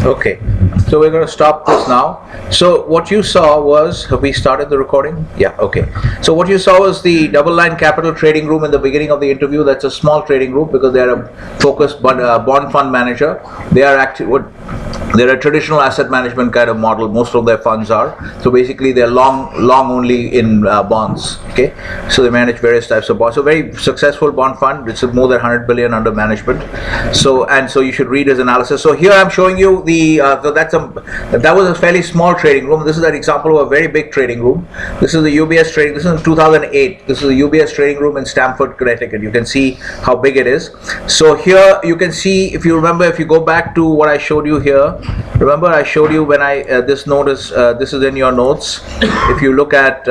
Okay, so we're going to stop this now. So what you saw was, have we started the recording? Yeah, okay. So what you saw was the Double Line Capital trading room in the beginning of the interview. That's a small trading room because they're a focused bond fund manager. They are they're a traditional asset management kind of model. Most of their funds are. So basically they're long only in bonds. Okay, so they manage various types of bonds. So very successful bond fund. It's more than 100 billion under management. So you should read his analysis. So here I'm showing you so that was a fairly small trading room. This is an example of a very big trading room. This is the UBS trading. This is in 2008. This is the UBS trading room in Stamford, Connecticut. You can see how big it is. So here you can see, if you remember, if you go back to what I showed you here. Remember I showed you when this is in your notes. If you look at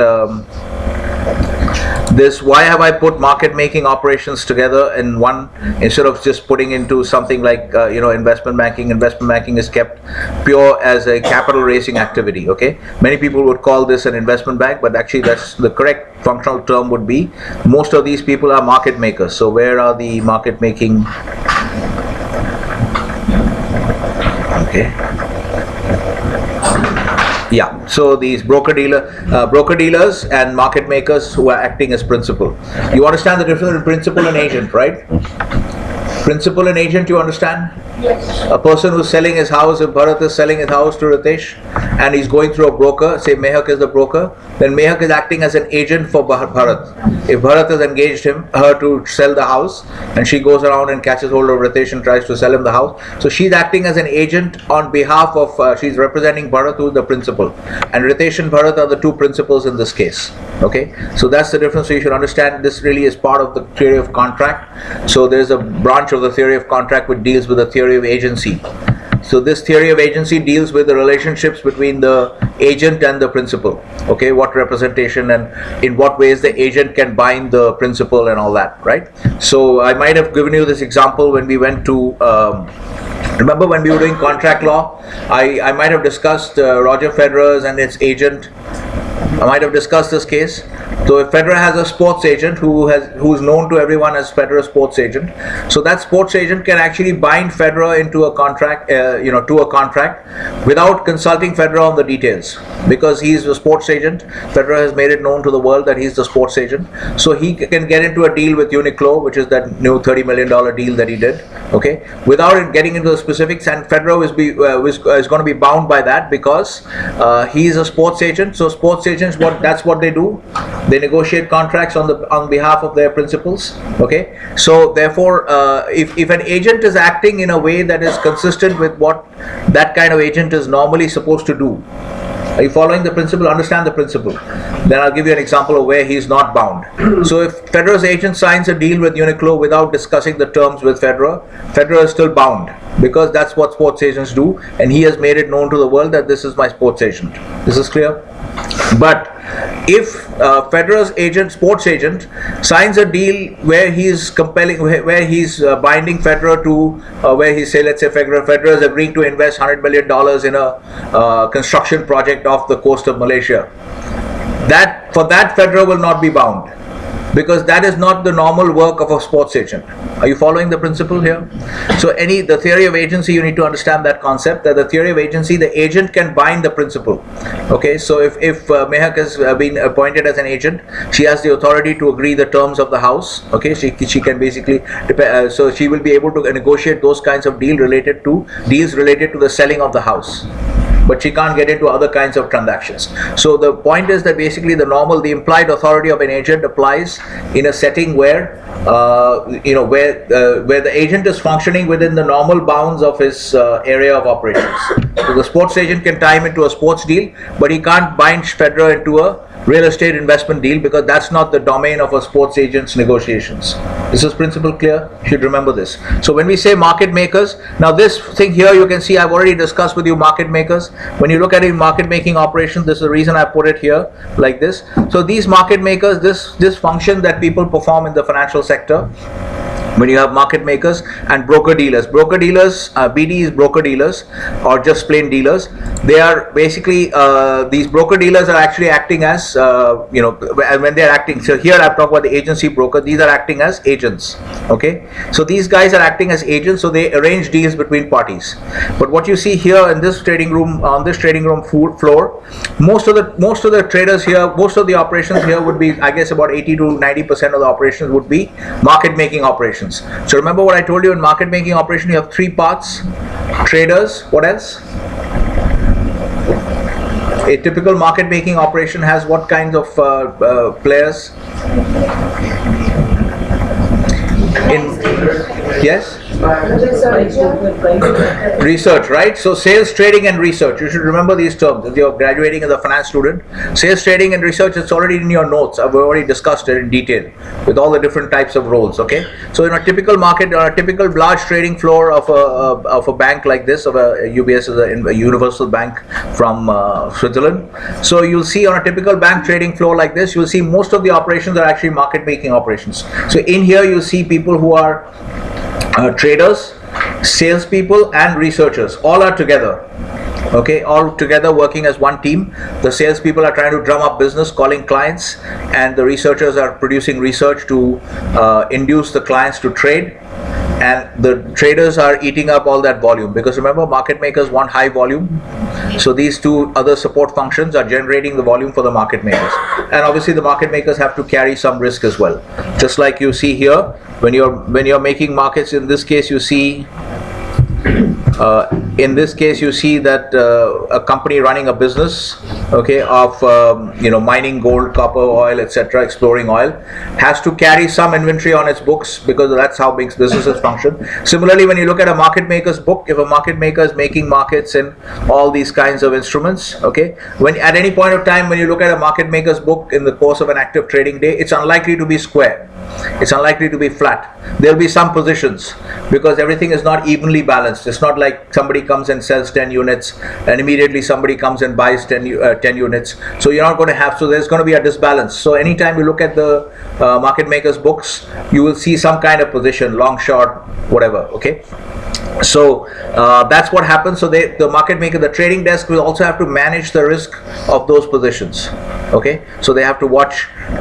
this, why have I put market making operations together in one instead of just putting into something like investment banking? Investment banking is kept pure as a capital raising activity. Okay, many people would call this an investment bank, but actually that's the correct functional term would be, most of these people are market makers. So where are the market making? Okay. Yeah, so these broker dealers and market makers who are acting as principal. You understand the difference between principal and agent, right? Principal and agent, you understand? Yes. A person who's selling his house, if Bharat is selling his house to Ritesh and he's going through a broker, say Mehak is the broker, then Mehak is acting as an agent for Bharat. If Bharat has engaged her to sell the house and she goes around and catches hold of Ritesh and tries to sell him the house, so she's acting as an agent on behalf of, she's representing Bharat, who is the principal. And Ritesh and Bharat are the two principals in this case. Okay, so that's the difference. So you should understand this really is part of the theory of contract. So there's a branch of the theory of contract which deals with the theory of agency. So this theory of agency deals with the relationships between the agent and the principal. Okay, what representation and in what ways the agent can bind the principal and all that, right? So I might have given you this example when we went to remember when we were doing contract law, I might have discussed Roger Federer's and its agent. I might have discussed this case. So if Federer has a sports agent who's known to everyone as Federer's sports agent, so that sports agent can actually bind Federer into a contract, to a contract without consulting Federer on the details, because he's a sports agent. Federer has made it known to the world that he's the sports agent, so he can get into a deal with Uniqlo, which is that new $30 million deal that he did. Okay, without getting into the specifics, and Federer is going to be bound by that because he's a sports agent. So sports agents, that's what they do. They negotiate contracts on behalf of their principals. Okay, so therefore, if an agent is acting in a way that is consistent with what that kind of agent is normally supposed to do, are you following the principle? Understand the principle. Then I'll give you an example of where he's not bound. So if Federer's agent signs a deal with Uniqlo without discussing the terms with Federer, Federer is still bound because that's what sports agents do, and he has made it known to the world that this is my sports agent. This is clear? But if Federer's sports agent, signs a deal where he's binding Federer to, where he say, let's say Federer is agreeing to invest $100 million in a construction project off the coast of Malaysia, for that Federer will not be bound, because that is not the normal work of a sports agent. Are you following the principle here? So the theory of agency, you need to understand that concept, that the theory of agency, the agent can bind the principal. Okay, so if Mehak has been appointed as an agent, she has the authority to agree the terms of the house. Okay, she can basically, so she will be able to negotiate those kinds of deals related to the selling of the house, but she can't get into other kinds of transactions. So the point is that basically the implied authority of an agent applies in a setting where where the agent is functioning within the normal bounds of his area of operations. So the sports agent can tie him into a sports deal, but he can't bind Federer into a real estate investment deal, because that's not the domain of a sports agent's negotiations. Is this principle clear? You should remember this. So when we say market makers, now this thing here you can see I've already discussed with you market makers. When you look at a market making operation, this is the reason I put it here like this. So these market makers, this function that people perform in the financial sector, when you have market makers and broker dealers. Broker dealers, BD is broker dealers or just plain dealers. They are basically, these broker dealers are actually acting as, when they are acting, so here I've talked about the agency broker, these are acting as agents, okay? So these guys are acting as agents, so they arrange deals between parties. But what you see here in this trading room, on this trading room floor, most of the traders here, most of the operations here would be, I guess about 80 to 90% of the operations would be market making operations. So remember what I told you, in market making operation you have three parts: traders, what else? A typical market making operation has what kinds of players? Yes? Research, right? So sales, trading and research. You should remember these terms if you're graduating as a finance student. Sales, trading and research, it's already in your notes. I've already discussed it in detail with all the different types of roles, okay? So in a typical market, or a typical large trading floor of a bank like this, of a UBS is a universal bank from Switzerland. So you'll see on a typical bank trading floor like this, you'll see most of the operations are actually market making operations. So in here you'll see people who are traders, salespeople and researchers, all are together, okay, all together working as one team. The salespeople are trying to drum up business, calling clients, and the researchers are producing research to induce the clients to trade, and the traders are eating up all that volume, because remember, market makers want high volume. So these two other support functions are generating the volume for the market makers, and obviously the market makers have to carry some risk as well, just like you see here when you're making markets. In this case you see that a company running a business, okay, of mining gold, copper, oil, etc., exploring oil, has to carry some inventory on its books, because that's how big businesses function. Similarly, when you look at a market maker's book, if a market maker is making markets in all these kinds of instruments, okay, when at any point of time when you look at a market maker's book in the course of an active trading day, it's unlikely to be square, it's unlikely to be flat. There will be some positions, because everything is not evenly balanced. It's not like somebody comes and sells 10 units and immediately somebody comes and buys 10 units. So you're not going to have, so there's going to be a disbalance. So anytime you look at the market makers books, you will see some kind of position, long, short, whatever, okay. So that's what happens. So the market maker, the trading desk will also have to manage the risk of those positions, okay. So they have to watch they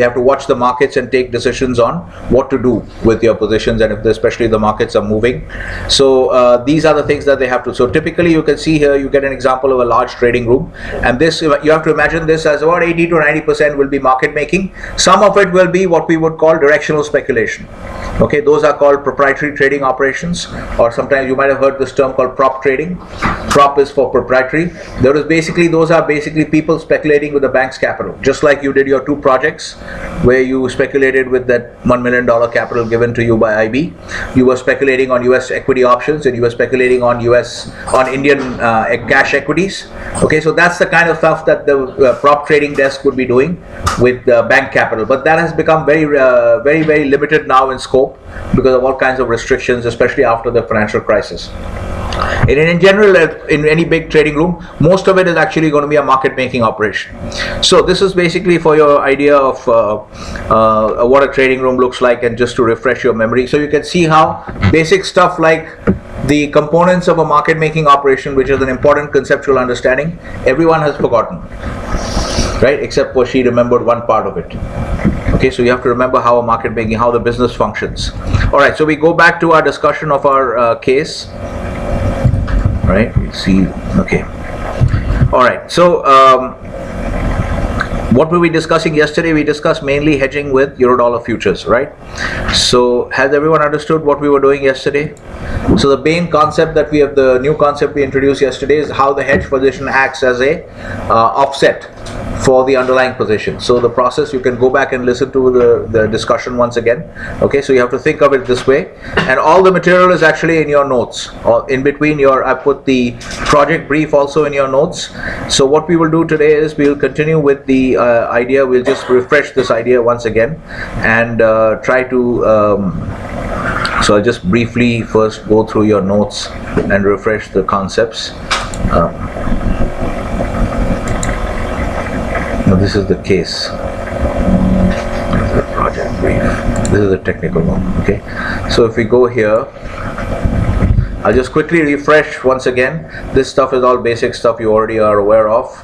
have to watch the markets and take decisions on what to do with your positions, and if especially the markets are moving. So these are the things that they have to. So typically you can see here, you get an example of a large trading room, and this, you have to imagine this as about 80 to 90% will be market making. Some of it will be what we would call directional speculation, okay. Those are called proprietary trading operations, or sometimes you might have heard this term called prop trading. Prop is for proprietary. Those are basically people speculating with the bank's capital, just like you did your two projects where you speculated with that $1 million capital given to you by IB. You were speculating on US equity options, and you were speculating on Indian cash equities, okay. So that's the kind of stuff that the prop trading desk would be doing with bank capital, but that has become very very limited now in scope because of all kinds of restrictions, especially after the financial crisis. In general, in any big trading room, most of it is actually going to be a market making operation. So this is basically for your idea of what a trading room looks like, and just to refresh your memory. So you can see how basic stuff like the components of a market making operation, which is an important conceptual understanding, everyone has forgotten, right, except for she remembered one part of it. Okay, so you have to remember how a market making, how the business functions. All right, so we go back to our discussion of our case. All right, we see, okay. All right, so what were we discussing yesterday? We discussed mainly hedging with Eurodollar futures, right? So has everyone understood what we were doing yesterday? So the main concept that the new concept we introduced yesterday is how the hedge position acts as a offset for the underlying position. So the process, you can go back and listen to the discussion once again. Okay, so you have to think of it this way, and all the material is actually in your notes, or in between I put the project brief also in your notes. So what we will do today is we will continue with the idea. We'll just refresh this idea once again and try to so I'll just briefly first go through your notes and refresh the concepts. Now this is the case. The project brief. This is the technical one. Okay, so if we go here, I'll just quickly refresh once again. This stuff is all basic stuff you already are aware of.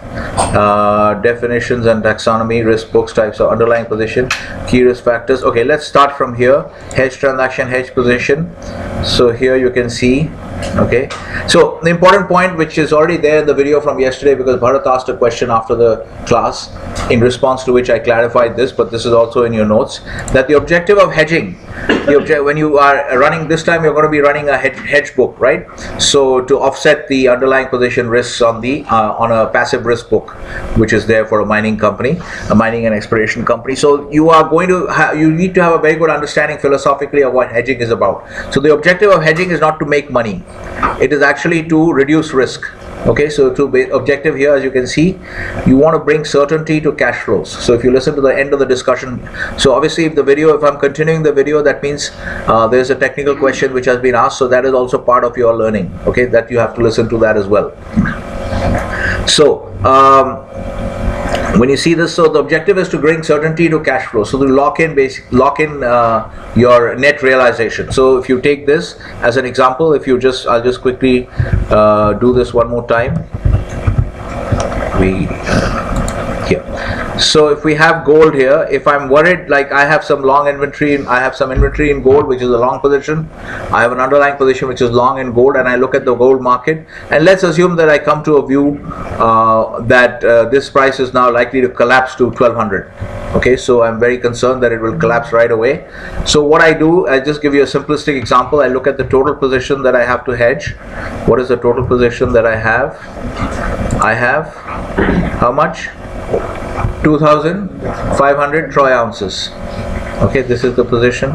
Definitions and taxonomy, risk books, types of underlying position, key risk factors. Okay, let's start from here. Hedge transaction, hedge position. So here you can see. Okay, so the important point, which is already there in the video from yesterday, because Bharat asked a question after the class, in response to which I clarified this, but this is also in your notes, that the objective of hedging, when you are running, this time you're going to be running a hedge book, right? So to offset the underlying position risks on the on a passive risk book, which is there for a mining company, a mining and exploration company. So you are going to you need to have a very good understanding philosophically of what hedging is about. So the objective of hedging is not to make money. It is actually to reduce risk. Okay, so objective here, as you can see, you want to bring certainty to cash flows. So if you listen to the end of the discussion, so obviously if I'm continuing the video, that means there's a technical question which has been asked, so that is also part of your learning. Okay, that you have to listen to that as well. So when you see this, so the objective is to bring certainty to cash flow. So to lock in your net realization. So if you take this as an example, I'll just quickly do this one more time. Here. So if we have gold here, if I'm worried, like I have some long inventory, I have some inventory in gold, which is a long position. I have an underlying position which is long in gold, and I look at the gold market, and let's assume that I come to a view that this price is now likely to collapse to 1200. Okay, so I'm very concerned that it will collapse right away. So what I do, I just give you a simplistic example. I look at the total position that I have to hedge. What is the total position that I have? I have how much? 2,500 troy ounces. Okay, this is the position,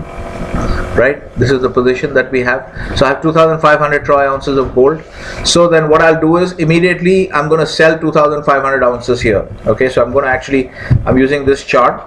right? This is the position that we have. So I have 2,500 troy ounces of gold. So then what I'll do is immediately I'm going to sell 2,500 ounces here. Okay, so I'm using this chart,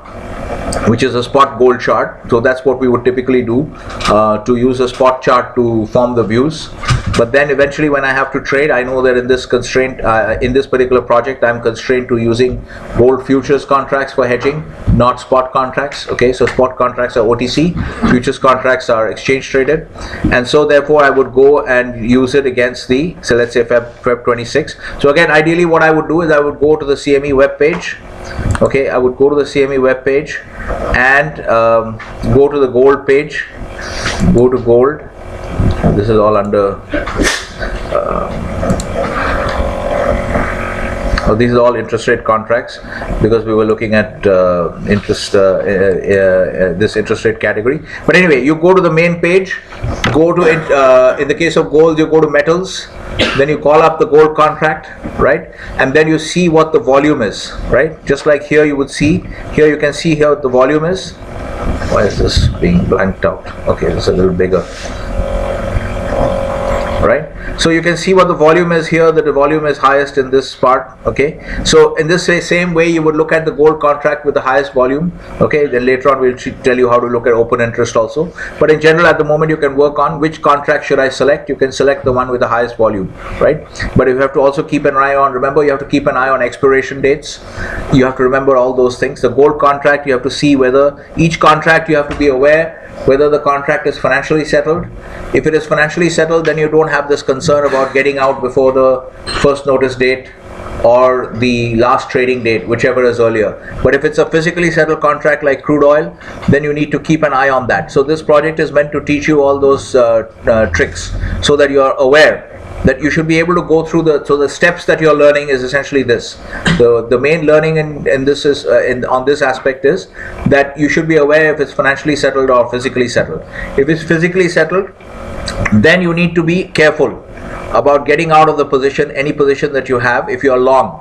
which is a spot gold chart. So that's what we would typically do, to use a spot chart to form the views. But then eventually when I have to trade, I know that in this constraint, in this particular project, I'm constrained to using gold futures contracts for hedging, not spot contracts. Okay, so spot contracts are OTC, futures contracts are exchange traded, and so therefore I would go and use it against the, so let's say Feb 26. So again, ideally what I would do is I would go to the CME web page. Okay, I would go to the CME web page and go to the gold page, go to gold. This is all under these are all interest rate contracts, because we were looking at this interest rate category. But anyway, you go to the main page, go to it, in the case of gold, you go to metals, then you call up the gold contract, right? And then you see what the volume is, right? Just like here you would see, here you can see here what the volume is. Why is this being blanked out? Okay, this is a little bigger. Right, so you can see what the volume is here, that the volume is highest in this part. Okay, so in this same way you would look at the gold contract with the highest volume. Okay, then later on we'll tell you how to look at open interest also, but in general at the moment you can work on which contract should I select. You can select the one with the highest volume, right? But you have to also keep an eye on, remember, you have to keep an eye on expiration dates. You have to remember all those things. The gold contract, you have to see whether each contract, you have to be aware whether the contract is financially settled. If it is financially settled, then you don't have this concern about getting out before the first notice date or the last trading date, whichever is earlier. But if it's a physically settled contract like crude oil, then you need to keep an eye on that. So this project is meant to teach you all those tricks, so that you are aware that you should be able to go through the steps that you're learning is essentially this. The main learning in this is on this aspect is that you should be aware if it's financially settled or physically settled. If it's physically settled, then you need to be careful about getting out of the position, any position that you have. If you're long,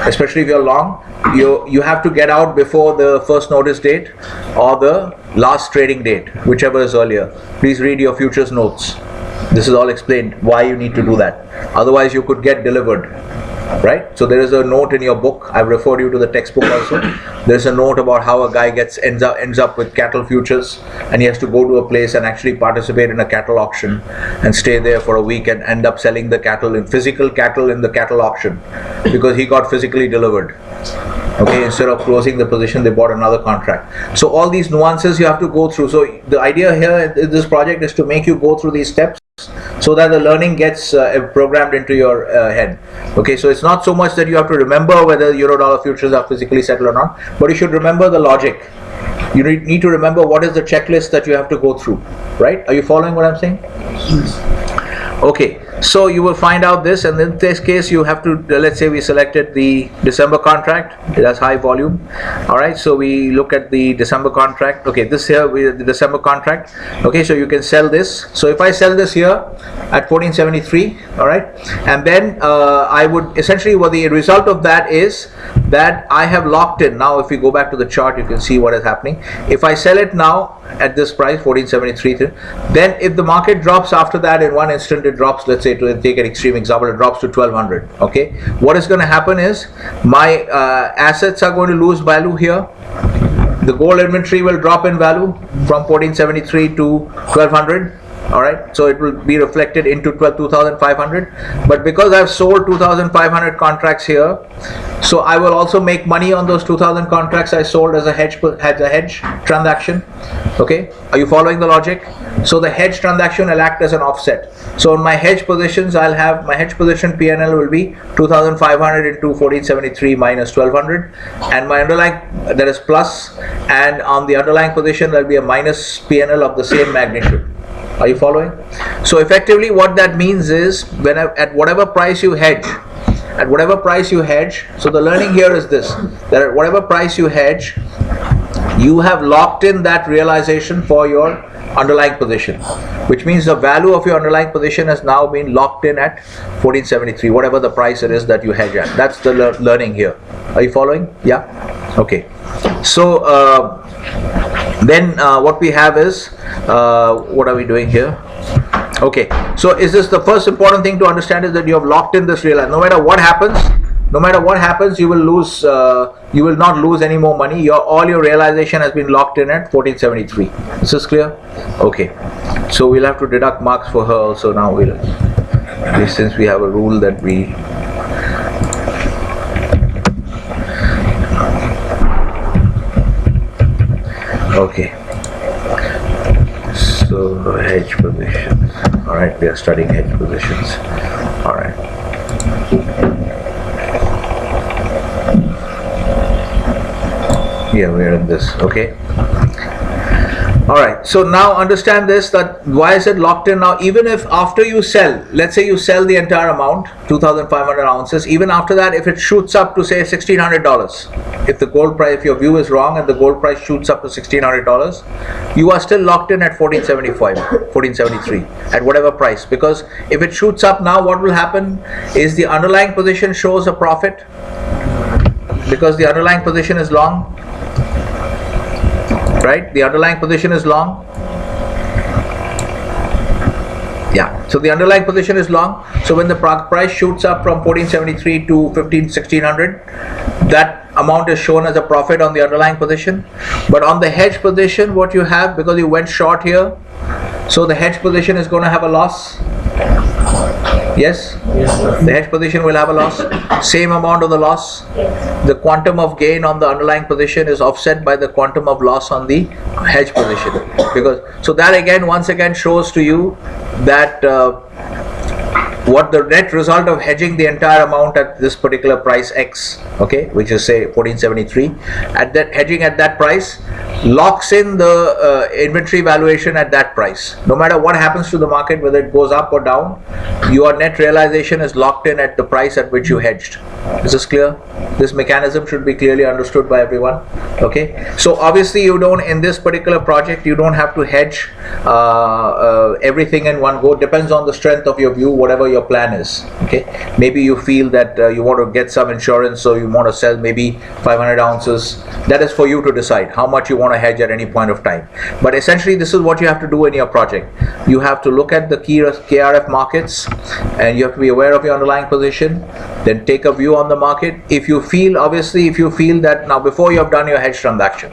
especially if you're long, you have to get out before the first notice date or the last trading date, whichever is earlier. Please read your futures notes. This is all explained why you need to do that. Otherwise you could get delivered. right? So there is a note in your book. I've referred you to the textbook also. There's a note about how a guy ends up with cattle futures, and he has to go to a place and actually participate in a cattle auction and stay there for a week and end up selling the cattle in physical cattle in the cattle auction because he got physically delivered. Okay, instead of closing the position, they bought another contract. So all these nuances you have to go through. So the idea here in this project is to make you go through these steps so that the learning gets programmed into your head. Okay, so it's not so much that you have to remember whether euro-dollar futures are physically settled or not, but you should remember the logic. You need to remember what is the checklist that you have to go through, right? Are you following what I'm saying? Okay, so you will find out this, and in this case you have to, let's say we selected the December contract. It has high volume. Alright, so we look at the December contract. Okay, this here, the December contract. Okay, so you can sell this. So if I sell this here at 1473, alright, and then I would essentially, what the result of that is that I have locked in. Now if we go back to the chart, you can see what is happening. If I sell it now at this price 1473, then if the market drops after that, in one instant it drops, let's say, to take an extreme example, it drops to 1200. Okay, what is going to happen is my assets are going to lose value here. The gold inventory will drop in value from 1473 to 1200. Alright, so it will be reflected into 2,500, but because I've sold 2,500 contracts here, so I will also make money on those 2,000 contracts I sold as a hedge transaction. Okay, are you following the logic? So the hedge transaction will act as an offset. So in my hedge positions, I'll have my hedge position PNL will be 2,500 into 1473 minus 1,200, and my underlying, that is plus, and on the underlying position there will be a minus PNL of the same magnitude. Are you following? So effectively what that means is, when at whatever price you hedge, so the learning here is this, that at whatever price you hedge, you have locked in that realization for your underlying position, which means the value of your underlying position has now been locked in at 1473, whatever the price it is that you hedge at. That's the learning here. Are you following? Yeah? Okay. So then what we have is, what are we doing here? Okay, so is this the first important thing to understand, is that you have locked in this realization. No matter what happens, you will lose, you will not lose any more money. All your realization has been locked in at 1473. This is clear? Okay, so we'll have to deduct marks for her also now, since we have a rule that we okay. So hedge positions. Alright, we are studying hedge positions. Alright. Yeah, we are in this. Okay. Alright, so now understand this, that why is it locked in now? Even if after you sell, let's say you sell the entire amount, 2,500 ounces, even after that, if it shoots up to say $1,600, if the gold price, if your view is wrong and the gold price shoots up to $1,600, you are still locked in at 1475, 1473, at whatever price. Because if it shoots up now, what will happen is the underlying position shows a profit, because the underlying position is long. Right? The underlying position is long. Yeah. So the underlying position is long. So when the price shoots up from 1473 to 1600, that amount is shown as a profit on the underlying position. But on the hedge position, what you have, because you went short here, so the hedge position is going to have a loss. Yes? Yes, sir. The hedge position will have a loss. Same amount of the loss. The quantum of gain on the underlying position is offset by the quantum of loss on the hedge position. Because so that again, once again, shows to you that what the net result of hedging the entire amount at this particular price X, okay, which is say 1473, at that hedging at that price locks in the inventory valuation at that price. No matter what happens to the market, whether it goes up or down, your net realization is locked in at the price at which you hedged. Is this clear? This mechanism should be clearly understood by everyone. Okay, so obviously you don't, in this particular project, you don't have to hedge everything in one go. Depends on the strength of your view, whatever your plan is. Okay, maybe you feel that you want to get some insurance, so you want to sell maybe 500 ounces. That is for you to decide how much you want want to hedge at any point of time. But essentially, this is what you have to do in your project. You have to look at the key KRF markets, and you have to be aware of your underlying position, then take a view on the market. If you feel that now, before you have done your hedge transaction,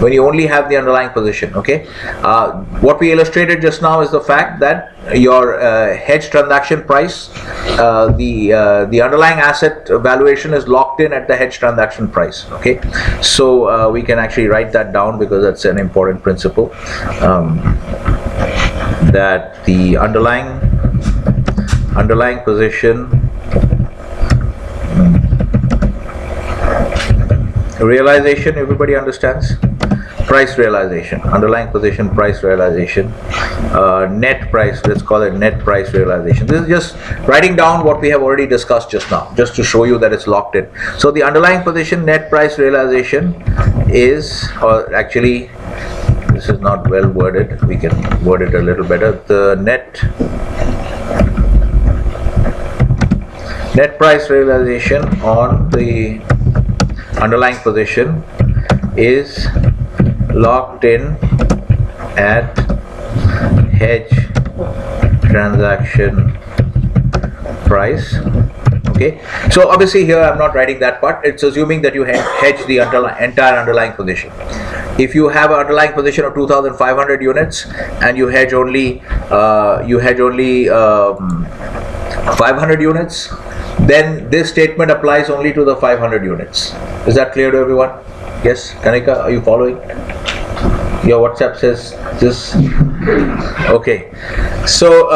when you only have the underlying position, okay, what we illustrated just now is the fact that your hedge transaction price, the underlying asset valuation is locked in at the hedge transaction price, okay. So we can actually write that down because that's an important principle, that the underlying position realization, everybody understands? Price realization, underlying position price realization, net price, let's call it net price realization. This is just writing down what we have already discussed just now, just to show you that it's locked in. So the underlying position net price realization is, or actually this is not well worded, we can word it a little better. The net price realization on the underlying position is locked in at hedge transaction price, okay. So obviously here I'm not writing that part. It's assuming that you hedge the entire underlying position. If you have an underlying position of 2,500 units and you hedge only 500 units, then this statement applies only to the 500 units. Is that clear to everyone? Yes, Kanika, are you following? Your WhatsApp says this. Okay. So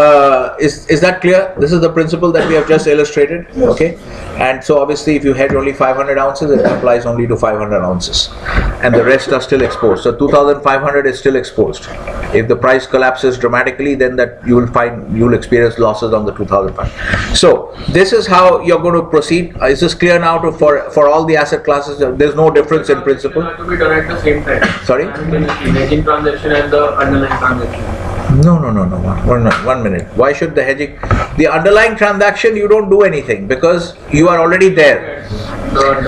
is that clear? This is the principle that we have just illustrated. Okay. And so obviously if you hedge only 500 ounces, it applies only to 500 ounces. And the rest are still exposed. So 2,500 is still exposed. If the price collapses dramatically, then that you will experience losses on the 2,500. So this is how you're going to proceed. Is this clear now for all the asset classes? There's no difference in principle. It has to be done at the same time. Sorry? Hedging transaction and the underlying transaction. No. 1 minute. Why should the hedging? The underlying transaction, you don't do anything because you are already there.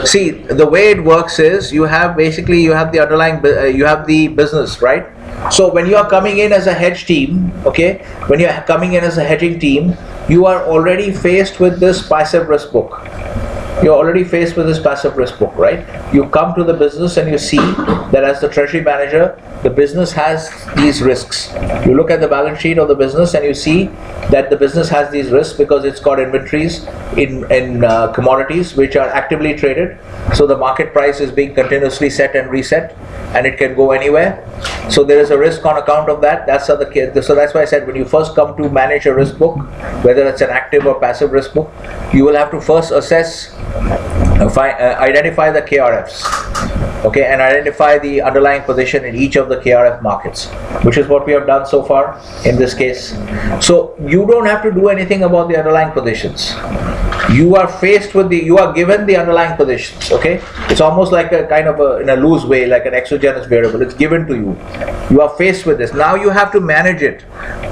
See, the way it works is you have the underlying, you have the business, right? So when you are coming in as a hedge team, okay, when you are coming in as a hedging team, you are already faced with this passive risk book. You're already faced with this passive risk book, right? You come to the business and you see that as the treasury manager, the business has these risks. You look at the balance sheet of the business and you see that the business has these risks because it's got inventories in commodities which are actively traded. So the market price is being continuously set and reset, and it can go anywhere. So there is a risk on account of that. So that's why I said when you first come to manage a risk book, whether it's an active or passive risk book, you will have to first assess, identify the KRFs, okay, and identify the underlying position in each of the KRF markets, which is what we have done so far in this case. So you don't have to do anything about the underlying positions. You are given the underlying positions, okay? It's almost like a kind of in a loose way, like an exogenous variable. It's given to you. You are faced with this. Now you have to manage it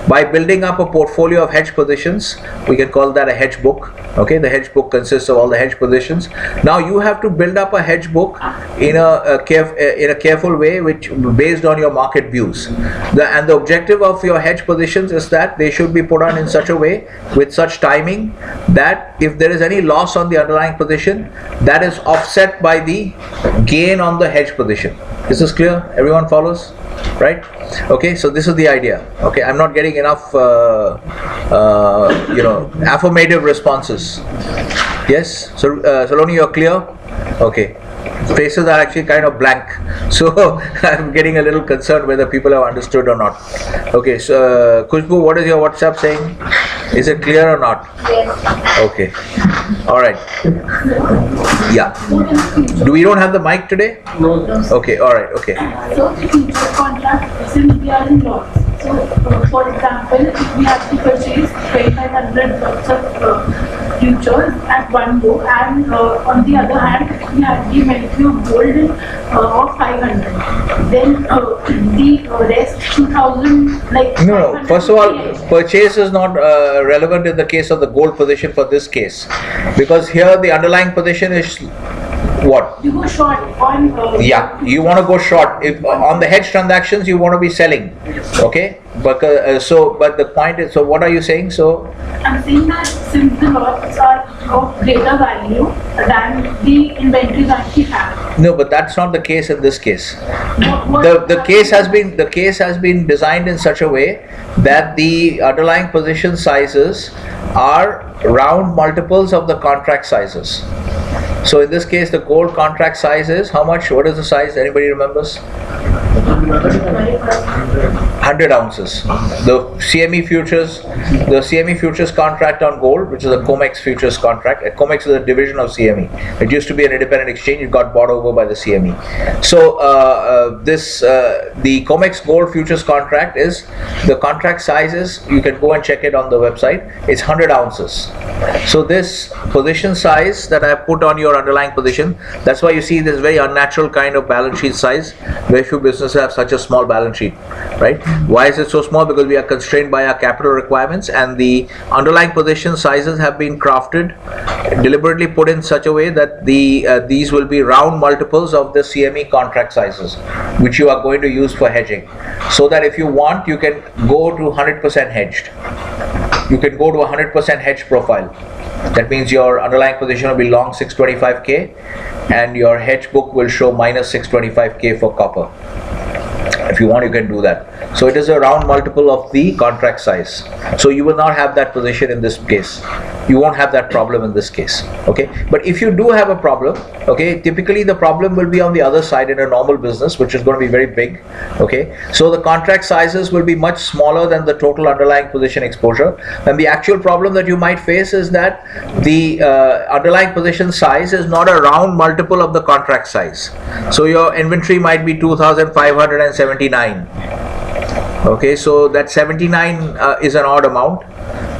by building up a portfolio of hedge positions. We can call that a hedge book, okay? The hedge book consists of all the hedge positions. Now you have to build up a hedge book in a careful way, which based on your market views. And the objective of your hedge positions is that they should be put on in such a way, with such timing, that if there is any loss on the underlying position, that is offset by the gain on the hedge position. Is this clear? Everyone follows? Right? Okay, so this is the idea. Okay, I'm not getting enough affirmative responses. Yes? So Saloni, you're clear? Okay. Faces are actually kind of blank, so I'm getting a little concerned whether people have understood or not. Okay, so Kushbu, what is your WhatsApp saying? Is it clear or not? Yes. Okay. All right. Yeah. We don't have the mic today? No. Okay. All right. Okay. So future contract, since we are in lots. So for example, if we have to purchase 2,500 lots of futures at one go, and on the other hand, we have the value of gold of 500. Then the rest 2,000, like No. First of all, purchase is not relevant in the case of the gold position for this case, because here the underlying position is What? You go short on. Yeah, you want to go short. If on the hedge transactions, you want to be selling. Okay, but but the point is, so what are you saying? So I'm saying that since the lots are of greater value than the inventory that we have. no, but that's not the case in this case. What The case has been designed in such a way that the underlying position sizes are round multiples of the contract sizes. So in this case, the gold contract size is how much? What is the size? Anybody remembers? 100 ounces. The CME futures contract on gold, which is a COMEX futures contract. COMEX is a division of CME. It used to be an independent exchange. It got bought over by the CME. So the COMEX gold futures contract is, the contract size is, you can go and check it on the website. It's 100 ounces. So this position size that I put on your underlying position, that's why you see this very unnatural kind of balance sheet size. Very few businesses have such a small balance sheet, right? Why is it so small? Because we are constrained by our capital requirements, and the underlying position sizes have been crafted, deliberately put in such a way that these will be round multiples of the CME contract sizes, which you are going to use for hedging. So that if you want, you can go to 100% hedged. You can go to 100% hedge profile. That means your underlying position will be long 625k and your hedge book will show minus 625k for copper. If you want, you can do that. So it is a round multiple of the contract size. So you will not have that position in this case. You won't have that problem in this case. Okay. But if you do have a problem, okay, typically the problem will be on the other side in a normal business, which is going to be very big. Okay. So the contract sizes will be much smaller than the total underlying position exposure. And the actual problem that you might face is that the underlying position size is not a round multiple of the contract size. So your inventory might be 2,579. Okay, so that 79 is an odd amount.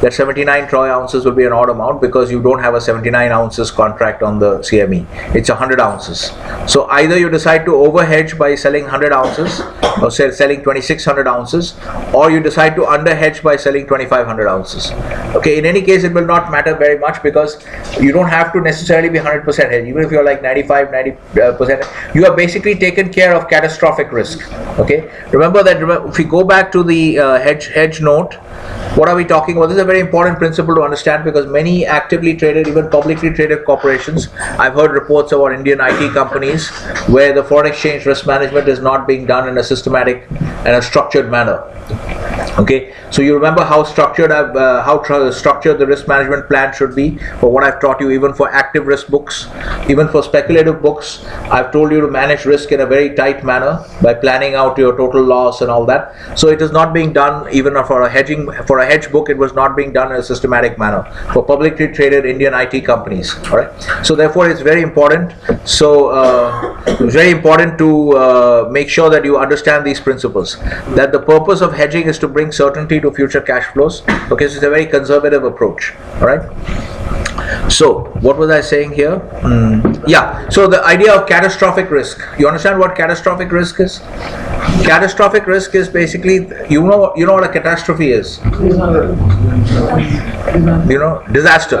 That 79 troy ounces will be an odd amount because you don't have a 79 ounces contract on the CME. It's 100 ounces. So either you decide to overhedge by selling 100 ounces or selling 2600 ounces, or you decide to underhedge by selling 2500 ounces. Okay, in any case, it will not matter very much because you don't have to necessarily be 100% hedged. Even if you're like 90%, you are basically taken care of catastrophic risk. Okay, remember that. If we go back to the hedge note, what are we talking about? This is a very important principle to understand because many actively traded, even publicly traded corporations, I've heard reports about Indian IT companies where the foreign exchange risk management is not being done in a systematic and a structured manner. Okay, so you remember how structured the risk management plan should be for what I've taught you, even for active risk books, even for speculative books. I've told you to manage risk in a very tight manner by planning out your total loss and all that. So it is not being done even for a hedge book. It was not being done in a systematic manner for publicly traded Indian IT companies. All right. So therefore, it's very important. So it's very important to make sure that you understand these principles. That the purpose of hedging is to bring certainty to future cash flows. Okay, so it's a very conservative approach. All right. So what was I saying here? Yeah. So the idea of catastrophic risk. You understand what catastrophic risk is? Catastrophic risk is basically, you know what a catastrophe is. Disaster.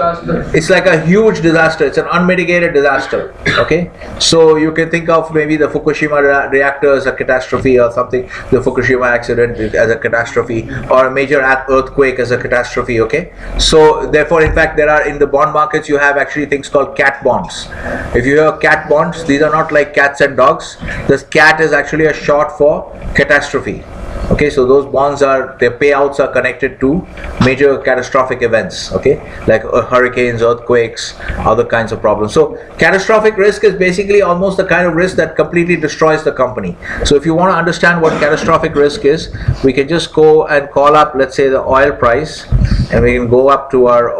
It's like a huge disaster. It's an unmitigated disaster. Okay. So you can think of maybe the Fukushima reactor as a catastrophe or something. The Fukushima accident as a catastrophe, or a major earthquake as a catastrophe. Okay. So therefore, in fact, there are in the bond markets, you have actually things called cat bonds. If you hear cat bonds, these are not like cats and dogs. This cat is actually a short for catastrophe. Okay, so those bonds their payouts are connected to major catastrophic events, okay, like hurricanes, earthquakes, other kinds of problems. So catastrophic risk is basically almost the kind of risk that completely destroys the company. So if you want to understand what catastrophic risk is, we can just go and call up, let's say, the oil price, and we can go up to our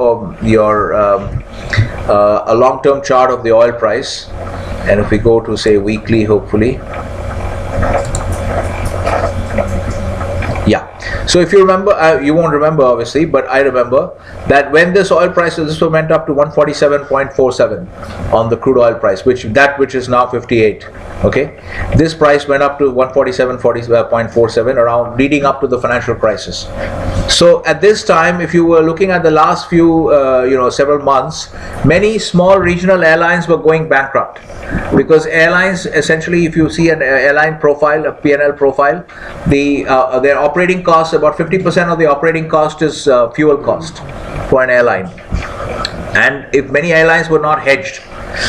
a long-term chart of the oil price, and if we go to, say, weekly, hopefully. Yeah. So if you remember, you won't remember obviously, but I remember that when this oil price, this went up to 147.47 on the crude oil price, which is now 58. Okay, this price went up to 147.47 around leading up to the financial crisis. So at this time, if you were looking at the last few, several months, many small regional airlines were going bankrupt because airlines, essentially, if you see an airline profile, a P&L profile, their operating costs, about 50% of the operating cost is fuel cost for an airline. And if many airlines were not hedged,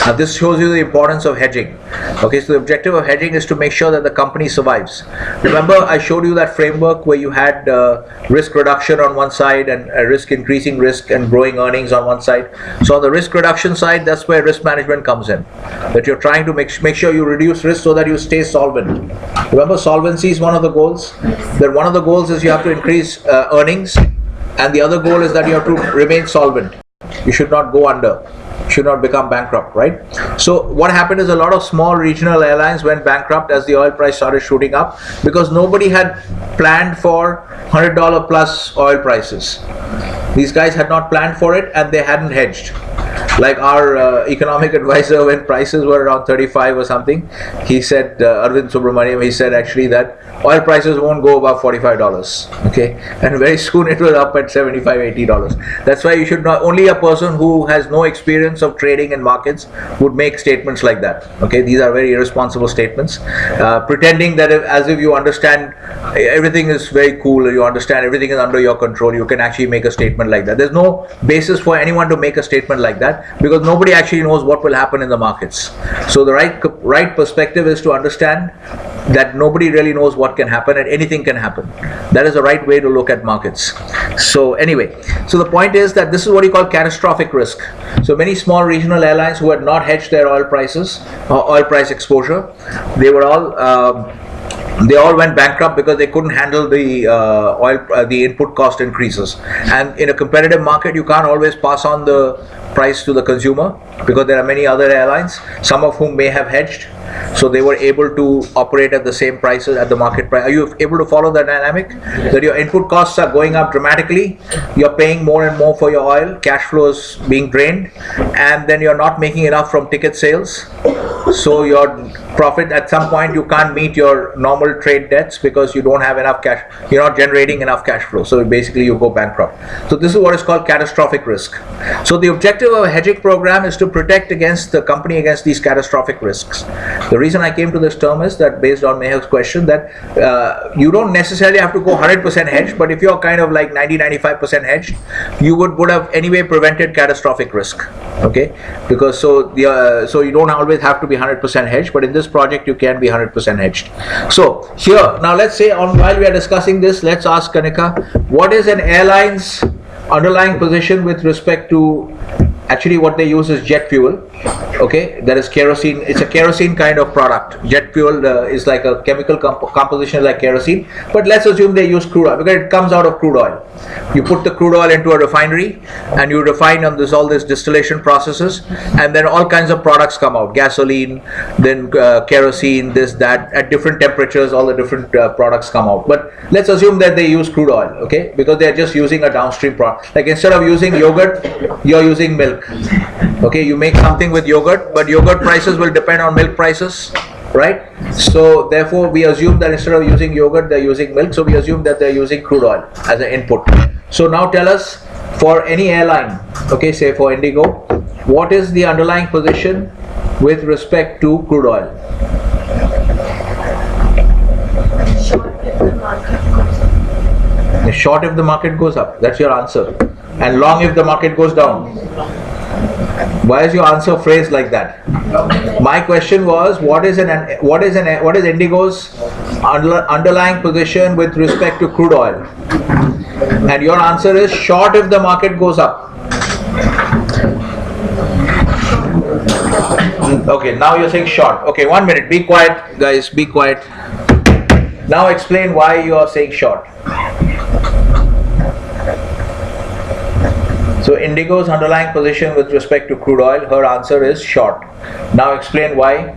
now this shows you the importance of hedging. Okay, so the objective of hedging is to make sure that the company survives. Remember, I showed you that framework where you had risk reduction on one side and increasing risk and growing earnings on one side. So on the risk reduction side, that's where risk management comes in. That you're trying to make sure you reduce risk so that you stay solvent. Remember, solvency is one of the goals. Then one of the goals is you have to increase earnings, and the other goal is that you have to remain solvent. You should not go under. Should not become bankrupt, right? So what happened is a lot of small regional airlines went bankrupt as the oil price started shooting up because nobody had planned for $100 plus oil prices. These guys had not planned for it and they hadn't hedged. Like our economic advisor, when prices were around 35 or something, he said, Arvind Subramaniam, he said actually that oil prices won't go above $45. Okay, and very soon it was up at $75, $80. That's why you should not, only a person who has no experience of trading in markets would make statements like that. Okay, these are very irresponsible statements. Pretending that as if you understand everything is very cool, you understand everything is under your control, you can actually make a statement like that. There's no basis for anyone to make a statement like that because nobody actually knows what will happen in the markets. So the right perspective is to understand that nobody really knows what can happen and anything can happen. That is the right way to look at markets. So anyway, so the point is that this is what you call catastrophic risk. So many small regional airlines who had not hedged their oil prices or oil price exposure, they all went bankrupt because they couldn't handle the input cost increases. And in a competitive market, you can't always pass on the price to the consumer because there are many other airlines, some of whom may have hedged, so they were able to operate at the same prices at the market price. Are you able to follow the dynamic? That your input costs are going up dramatically, you're paying more and more for your oil, cash flows being drained, and then you're not making enough from ticket sales. So your profit, at some point you can't meet your normal trade debts because you don't have enough cash, you're not generating enough cash flow, so basically you go bankrupt. So this is what is called catastrophic risk. So the objective of a hedging program is to protect against the company against these catastrophic risks. The reason I came to this term is that, based on Mehak's question, that you don't necessarily have to go 100% hedged, but if you're kind of like 90-95% hedged, you would have anyway prevented catastrophic risk. Okay, because so you don't always have to be 100% hedged, but in this project you can be 100% hedged. So here, now let's say while we are discussing this, let's ask Kanika, what is an airline's underlying position with respect to, actually what they use is jet fuel. Okay, that is kerosene. It's a kerosene kind of product. Jet fuel is like a chemical composition like kerosene, but let's assume they use crude oil because it comes out of crude oil. You put the crude oil into a refinery and you refine on all these distillation processes, and then all kinds of products come out, gasoline, then kerosene, this, that, at different temperatures, all the different products come out. But let's assume that they use crude oil, okay, because they're just using a downstream product. Like instead of using yogurt, you're using milk. Okay, you make something with yogurt, but yogurt prices will depend on milk prices, right? So therefore we assume that instead of using yogurt, they're using milk, so we assume that they're using crude oil as an input. So now tell us, for any airline, okay, say for Indigo, what is the underlying position with respect to crude oil? Short if the market goes up, that's your answer, and long if the market goes down. Why is your answer phrased like that? My question was, what is Indigo's underlying position with respect to crude oil? And your answer is short if the market goes up. Okay, now you're saying short. Okay, 1 minute. Be quiet, guys. Be quiet. Now explain why you are saying short. So Indigo's underlying position with respect to crude oil, her answer is short. Now explain why.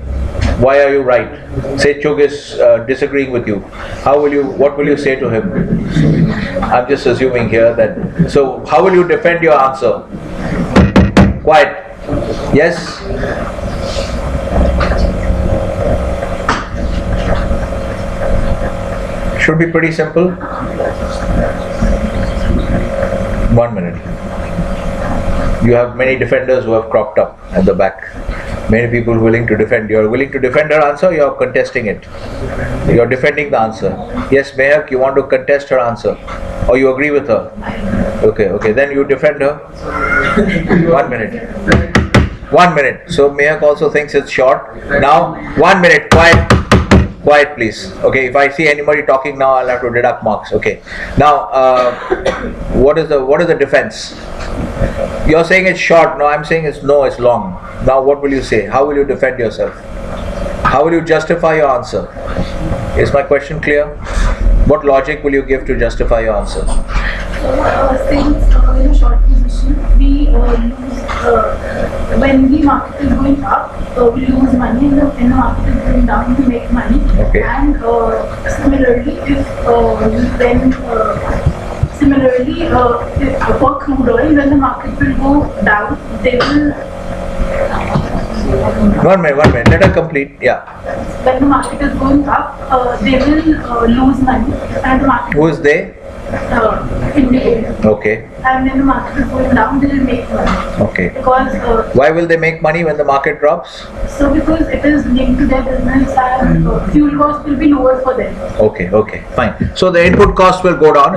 Why are you right? Say Chug is disagreeing with you. What will you say to him? I'm just assuming here that. So how will you defend your answer? Quiet. Yes? Should be pretty simple. 1 minute. You have many defenders who have cropped up at the back. Many people willing to defend. You're willing to defend her answer, or you're contesting it? You're defending the answer. Yes, Mehak, you want to contest her answer, or you agree with her? Okay, then you defend her. 1 minute. 1 minute. So Mehak also thinks it's short. Now, 1 minute, quiet please. Okay, if I see anybody talking now, I'll have to deduct marks. Okay. Now, what is the defense? You're saying it's short. No, I'm saying it's long. Now, what will you say? How will you defend yourself? How will you justify your answer? Is my question clear? What logic will you give to justify your answer? Since in a short position, we lose when the market is going up, we lose money. When the market is going down, we make money. Okay. And similarly, if for crude oil, when the market will go down, they will. 1 minute. Let her complete. Yeah. When the market is going up, they will lose money, and the market. Who is they? India. Okay. And when the market is going down, they will make money. Okay. Because why will they make money when the market drops? So because it is linked to their business and fuel cost will be lower for them. Okay, fine. So the input cost will go down.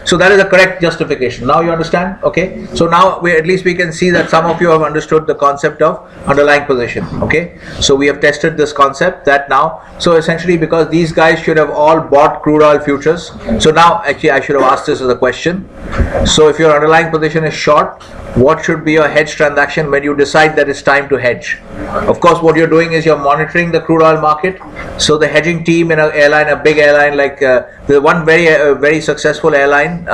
So that is a correct justification. Now you understand? Okay. So now at least we can see that some of you have understood the concept of underlying position. Okay. So we have tested this concept that now. So essentially, because these guys should have all bought crude oil futures. So now actually I should have asked this as a question. So if your underlying position is short, what should be your hedge transaction when you decide that it's time to hedge? Of course, what you're doing is you're monitoring the crude oil market. So the hedging team in an airline, a big airline like the one very successful airline,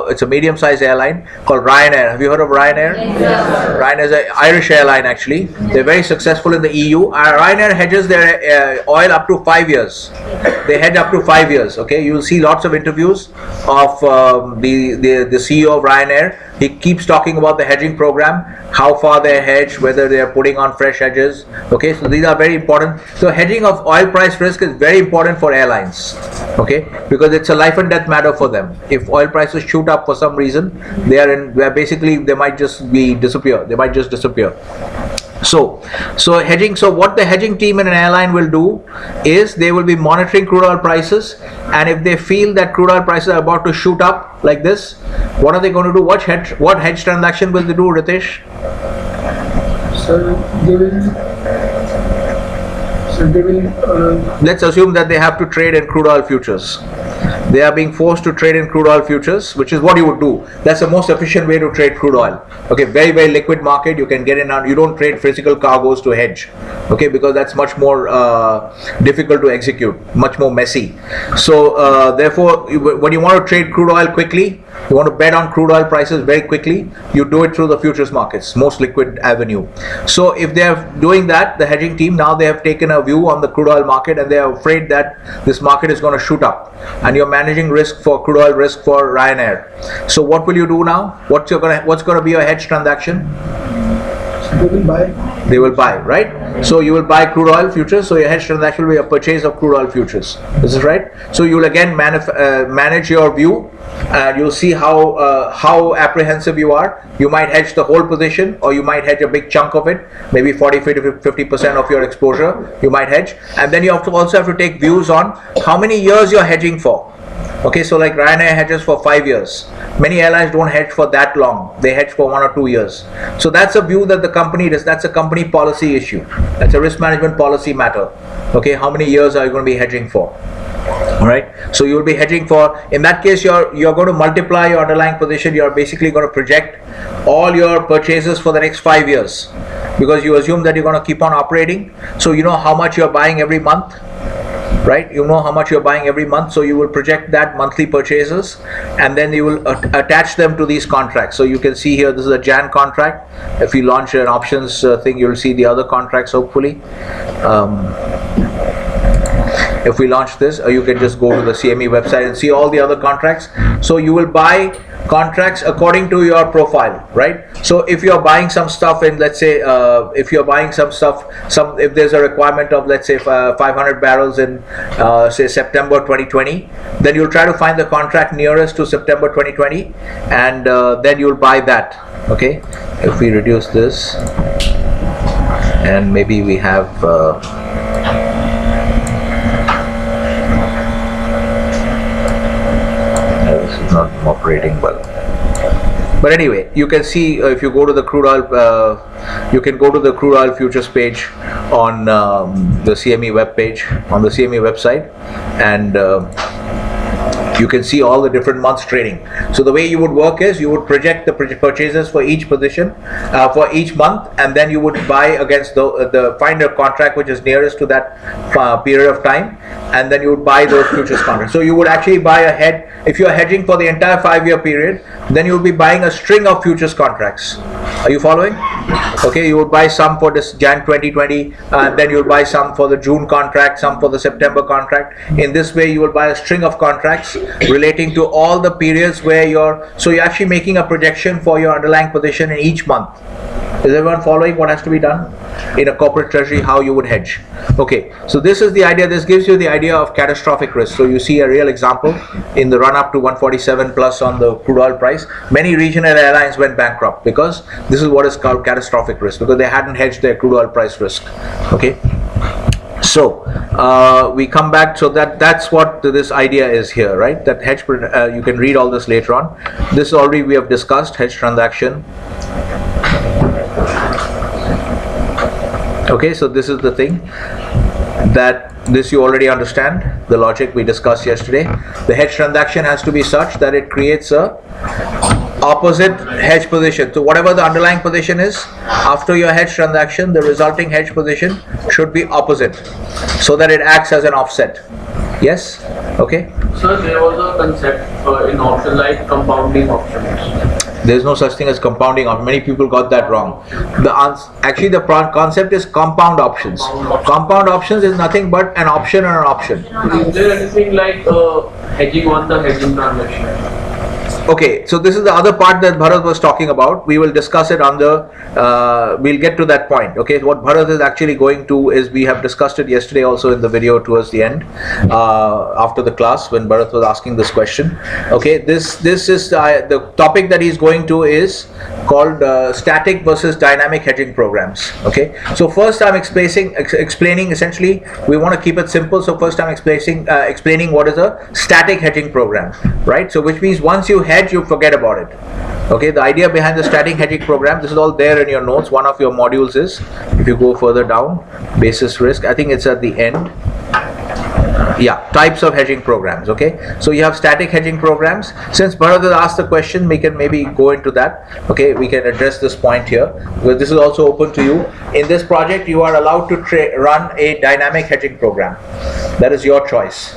it's a medium-sized airline called Ryanair. Have you heard of Ryanair? Yes. Ryanair is an Irish airline actually. They're very successful in the EU. Ryanair hedges their oil up to 5 years. They hedge up to 5 years. Okay, you'll see lots of interviews of the CEO of Ryanair. He keeps talking about the hedging program, how far they hedge, whether they are putting on fresh hedges. Okay, so these are very important. So hedging of oil price risk is very important for airlines. Okay, because it's a life and death matter for them. If oil prices shoot up for some reason, they might just disappear. They might just disappear. So hedging. So what the hedging team in an airline will do is they will be monitoring crude oil prices, and if they feel that crude oil prices are about to shoot up like this, what are they going to do? What hedge transaction will they do, Ritesh? Let's assume that they have to trade in crude oil futures. They are being forced to trade in crude oil futures, which is what you would do. That's the most efficient way to trade crude oil. Okay, very, very liquid market. You can get in and you don't trade physical cargoes to hedge. Okay, because that's much more difficult to execute, much more messy. So therefore, when you want to trade crude oil quickly, you want to bet on crude oil prices very quickly, you do it through the futures markets, most liquid avenue. So if they are doing that, the hedging team, now they have taken a view on the crude oil market and they are afraid that this market is going to shoot up, and you're managing risk for crude oil risk for Ryanair. So what will you do now? What's going to be your hedge transaction? They will buy, right? So you will buy crude oil futures. So your hedge transaction will be a purchase of crude oil futures. This is right. So you will again manage your view, and you'll see how apprehensive you are. You might hedge the whole position, or you might hedge a big chunk of it, maybe 40-50% of your exposure. You might hedge, and then you also have to take views on how many years you're hedging for. Okay, so like Ryanair hedges for 5 years. Many airlines don't hedge for that long. They hedge for 1 or 2 years. So that's a view that the company does. That's a company policy issue. That's a risk management policy matter. Okay, how many years are you going to be hedging for? All right. So you will be hedging for. In that case, you're going to multiply your underlying position. You're basically going to project all your purchases for the next 5 years, because you assume that you're going to keep on operating. So you know how much you're buying every month. Right, you know how much you're buying every month, so you will project that monthly purchases, and then you will attach them to these contracts. So you can see here, this is a Jan contract. If you launch an options thing, you'll see the other contracts hopefully. If we launch this, you can just go to the CME website and see all the other contracts. So you will buy contracts according to your profile, right? So if you're buying some stuff in, let's say, if you're buying some stuff, if there's a requirement of, let's say, 500 barrels in, say, September 2020, then you'll try to find the contract nearest to September 2020, and then you'll buy that. Okay, if we reduce this, and maybe we have. This is not operating well. But anyway, you can see if you go to the crude oil, you can go to the crude oil futures page on the CME web page, on the CME website, and you can see all the different months trading. So the way you would work is you would project the purchases for each position for each month, and then you would buy against the find a contract which is nearest to that period of time, and then you would buy those futures contracts. So you would actually buy a head. If you are hedging for the entire 5-year period, then you will be buying a string of futures contracts. Are you following? Okay, you would buy some for this Jan 2020, then you will buy some for the June contract, some for the September contract. In this way, you will buy a string of contracts relating to all the periods where so you're actually making a projection for your underlying position in each month. Is everyone following what has to be done in a corporate treasury, how you would hedge? Okay, so this is the idea. This gives you the idea of catastrophic risk. So you see a real example in the run up to 147 plus on the crude oil price. Many regional airlines went bankrupt because this is what is called catastrophic risk, because they hadn't hedged their crude oil price risk. Okay, so we come back. So that's what this idea is here, right? That hedge, you can read all this later on. This already we have discussed, hedge transaction. Okay, so this is the thing that this you already understand, the logic we discussed yesterday. The hedge transaction has to be such that it creates a opposite hedge position. So whatever the underlying position is, after your hedge transaction, the resulting hedge position should be opposite, so that it acts as an offset. Yes? Okay? So there was a concept in option like compounding options. There is no such thing as compounding options. Many people got that wrong. Actually, the concept is compound options. Compound options is nothing but an option and an option. Is there anything like hedging on the hedging transaction? Okay, so this is the other part that Bharat was talking about. We will discuss it on the, we'll get to that point. Okay, what Bharat is actually going to is, we have discussed it yesterday also in the video towards the end, after the class when Bharat was asking this question. Okay, this is the topic that he's going to is called static versus dynamic hedging programs. Okay, so first I'm explaining essentially, we want to keep it simple. So first I'm explaining what is a static hedging program, right? So which means once you hedge, you forget about it. Okay, the idea behind the static hedging program, this is all there in your notes. One of your modules is, if you go further down, basis risk, I think it's at the end. Yeah, types of hedging programs. Okay, so you have static hedging programs. Since Bharat has asked the question, we can maybe go into that. Okay, we can address this point here, because this is also open to you. In this project, you are allowed to run a dynamic hedging program. That is your choice.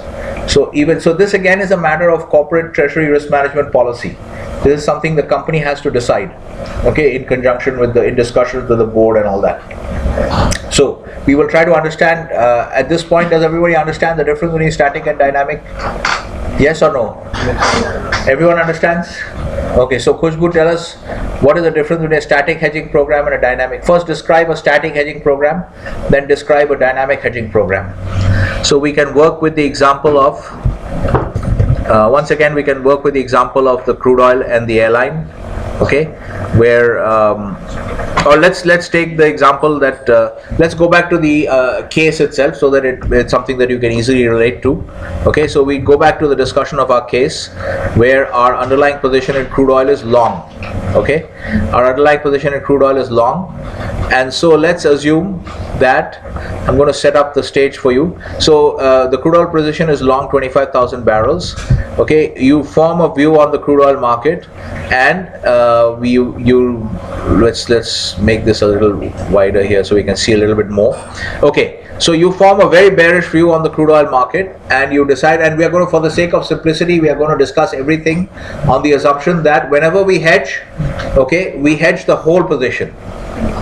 So this again is a matter of corporate treasury risk management policy. This is something the company has to decide, okay, in conjunction with in discussions with the board and all that. So we will try to understand, at this point, does everybody understand the difference between static and dynamic? Yes or no? Everyone understands? Okay, so Khushbu, tell us, what is the difference between a static hedging program and a dynamic? First describe a static hedging program, then describe a dynamic hedging program. So we can work with the example of, once again we can work with the example of the crude oil and the airline, okay, where, or let's take the example that, let's go back to the case itself, so that it's something that you can easily relate to. Okay, so we go back to the discussion of our case, where our underlying position in crude oil is long. Okay, our underlying position in crude oil is long, and so let's assume that, I'm going to set up the stage for you. So the crude oil position is long 25,000 barrels. Okay, you form a view on the crude oil market, and let's make this a little wider here so we can see a little bit more. Okay, so you form a very bearish view on the crude oil market, and you decide, and we are going to, for the sake of simplicity, we are going to discuss everything on the assumption that whenever we hedge, okay, we hedge the whole position.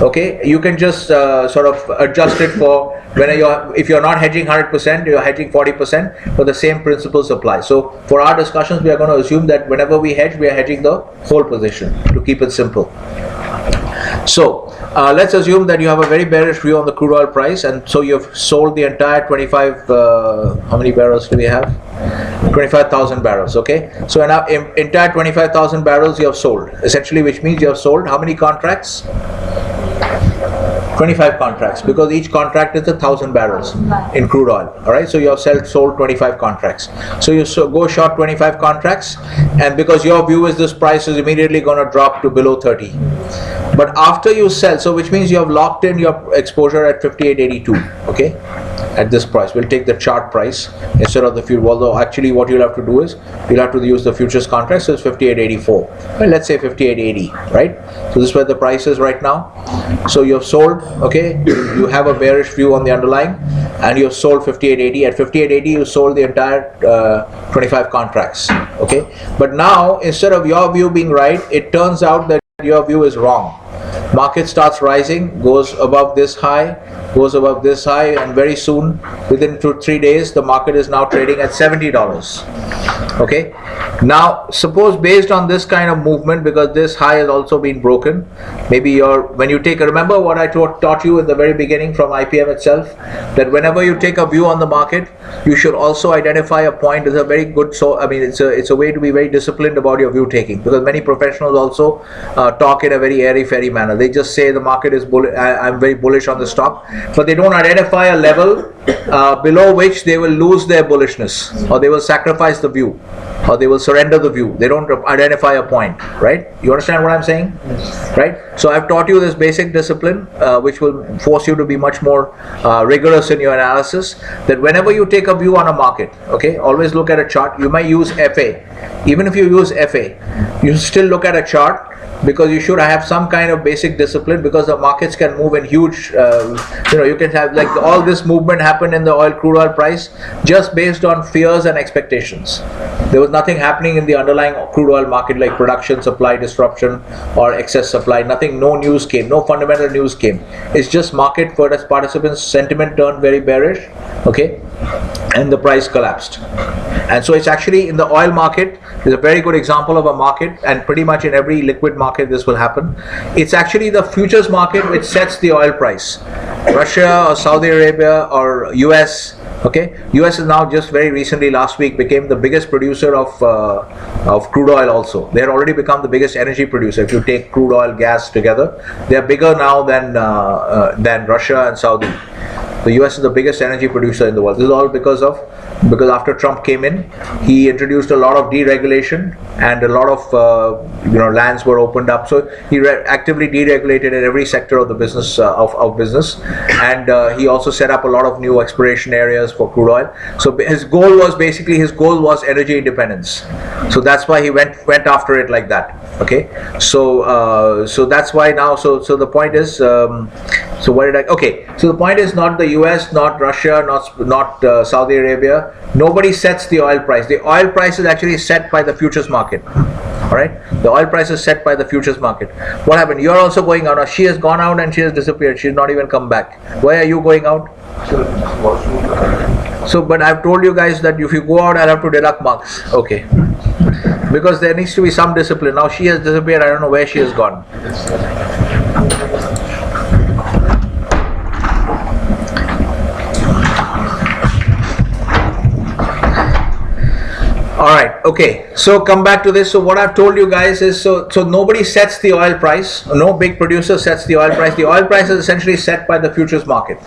Okay, you can just sort of adjust it for if you're not hedging 100%, you're hedging 40%, but the same principles apply. So for our discussions, we are going to assume that whenever we hedge, we are hedging the whole position to keep it simple. So let's assume that you have a very bearish view on the crude oil price, and so you've sold the entire 25, how many barrels do we have? 25,000 barrels, okay? So entire 25,000 barrels you have sold, essentially, which means you have sold how many contracts? 25 contracts, because each contract is 1,000 barrels in crude oil. All right, so you have sold 25 contracts. So you go short 25 contracts, and because your view is this price is immediately going to drop to below 30. But after you sell, so which means you have locked in your exposure at 58.82, okay, at this price. We'll take the chart price instead of the fuel, although actually what you'll have to do is you'll have to use the futures contract, so it's 58.84. Well, let's say 58.80, right? So this is where the price is right now. So you have sold, okay, you have a bearish view on the underlying, and you have sold 58.80. At 58.80 you sold the entire 25 contracts, okay? But now, instead of your view being right, it turns out that your view is wrong. Market starts rising, goes above this high, and very soon, within 2-3 days, the market is now trading at $70. Okay, now suppose based on this kind of movement, because this high has also been broken, maybe remember what I taught you in the very beginning from IPM itself, that whenever you take a view on the market, you should also identify a point. It's a very good, it's a way to be very disciplined about your view taking, because many professionals also talk in a very airy-fairy manner. They just say the market is bullish, I'm very bullish on the stock, but they don't identify a level below which they will lose their bullishness, or they will sacrifice the view, or they will surrender the view. They don't identify a point, right? You understand what I'm saying? Yes. Right? So I've taught you this basic discipline, which will force you to be much more rigorous in your analysis, that whenever you take a view on a market, okay, always look at a chart. You might use FA. Even if you use FA, you still look at a chart, because you should have some kind of basic discipline, because the markets can move in huge, you can have like all this movement happen in the crude oil price just based on fears and expectations. There was nothing happening in the underlying crude oil market like production, supply disruption, or excess supply. Nothing, no news came, no fundamental news came. It's just market participants' sentiment turned very bearish, okay, and the price collapsed. And so it's actually in the oil market is a very good example of a market, and pretty much in every liquid market this will happen. It's actually the futures market which sets the oil price. Russia or Saudi Arabia or US, okay, US is now just very recently, last week, became the biggest producer of crude oil also. They had already become the biggest energy producer. If you take crude oil, gas together, they are bigger now than Russia and Saudi. The US is the biggest energy producer in the world. This is all because after Trump came in, he introduced a lot of deregulation, and a lot of lands were opened up. So he actively deregulated in every sector of the business of business, and he also set up a lot of new exploration areas for crude oil. So his goal was energy independence. So that's why he went after it like that. Okay, so that's why now. So the point is, so the point is not the US, not Russia, not Saudi Arabia. Nobody sets the oil price. The oil price is actually set by the futures market. All right, the oil price is set by the futures market. What happened? You're also going out. Now, she has gone out and she has disappeared. She's not even come back. Why are you going out? So, but I've told you guys that if you go out, I'll have to deduct marks. Okay. Because there needs to be some discipline. Now she has disappeared. I don't know where she has gone. Alright, okay, so come back to this. So what I've told you guys is, so nobody sets the oil price, no big producer sets the oil price. The oil price is essentially set by the futures market,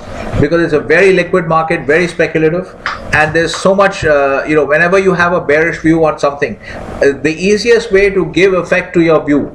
because it's a very liquid market, very speculative, and there's so much, whenever you have a bearish view on something, the easiest way to give effect to your view,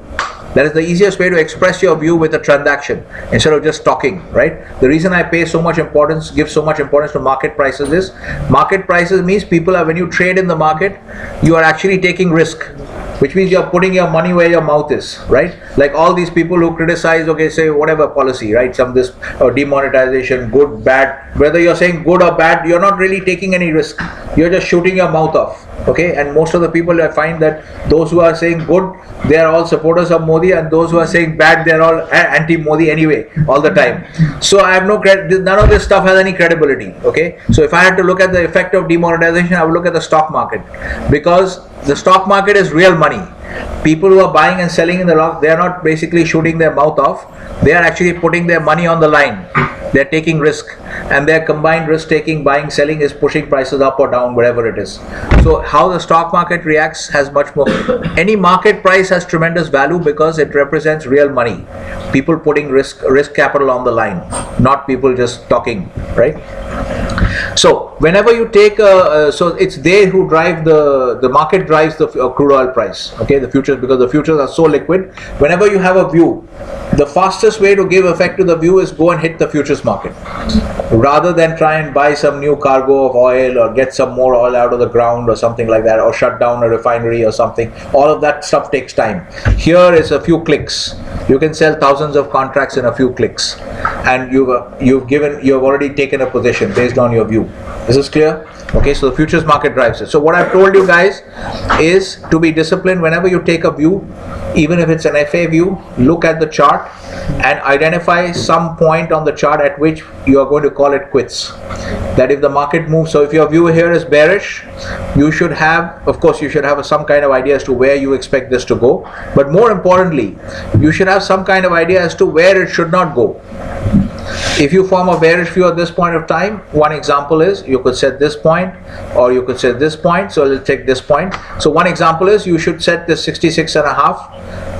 that is the easiest way to express your view with a transaction instead of just talking, right? The reason I give so much importance to market prices is, market prices means when you trade in the market, you are actually taking risk. which means you're putting your money where your mouth is, right? Like all these people who criticize, okay, say whatever policy, right? Some this demonetization, good, bad, whether you're saying good or bad, you're not really taking any risk. You're just shooting your mouth off. Okay, and most of the people, I find that those who are saying good, they are all supporters of Modi, and those who are saying bad, they are all anti-Modi anyway, all the time. So I have no credit. None of this stuff has any credibility. Okay, so if I had to look at the effect of demonetization, I would look at the stock market, because the stock market is real money. People who are buying and selling in the stock, they are not basically shooting their mouth off. They are actually putting their money on the line. They're taking risk, and their combined risk taking, buying, selling is pushing prices up or down, wherever it is. So how the stock market reacts has much more. Any market price has tremendous value because it represents real money. People putting risk capital on the line, not people just talking, right? So whenever you take so it's they who drive the market drives the crude oil price, okay, the futures, because the futures are so liquid. Whenever you have a view, the fastest way to give effect to the view is go and hit the futures market, rather than try and buy some new cargo of oil or get some more oil out of the ground or something like that, or shut down a refinery or something. All of that stuff takes time. Here is a few clicks. You can sell thousands of contracts in a few clicks, and you've already taken a position based on your view. Is this clear? Okay, so the futures market drives it. So what I've told you guys is to be disciplined. Whenever you take a view, even if it's an FA view, look at the chart and identify some point on the chart at which you are going to call it quits. That if the market moves, so if your view here is bearish, you should have, of course, you should have some kind of idea as to where you expect this to go. But more importantly, you should have some kind of idea as to where it should not go. If you form a bearish view at this point of time, one example is you could set this point, or you could set this point. So let's take this point. So one example is you should set this 66.5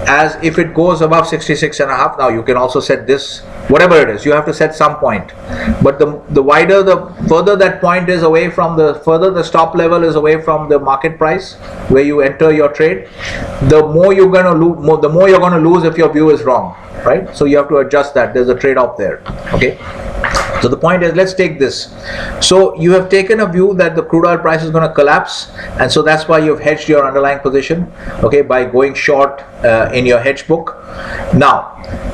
as if it goes above 66.5. Now you can also set this, whatever it is, you have to set some point. But the wider, the further that point is away from the, further the stop level is away from the market price where you enter your trade, the more you're going to lose, the more you're going to lose if your view is wrong, right? So you have to adjust that. There's a trade-off there. Okay. So the point is, let's take this. So you have taken a view that the crude oil price is going to collapse, and so that's why you've hedged your underlying position, okay, by going short in your hedge book. Now,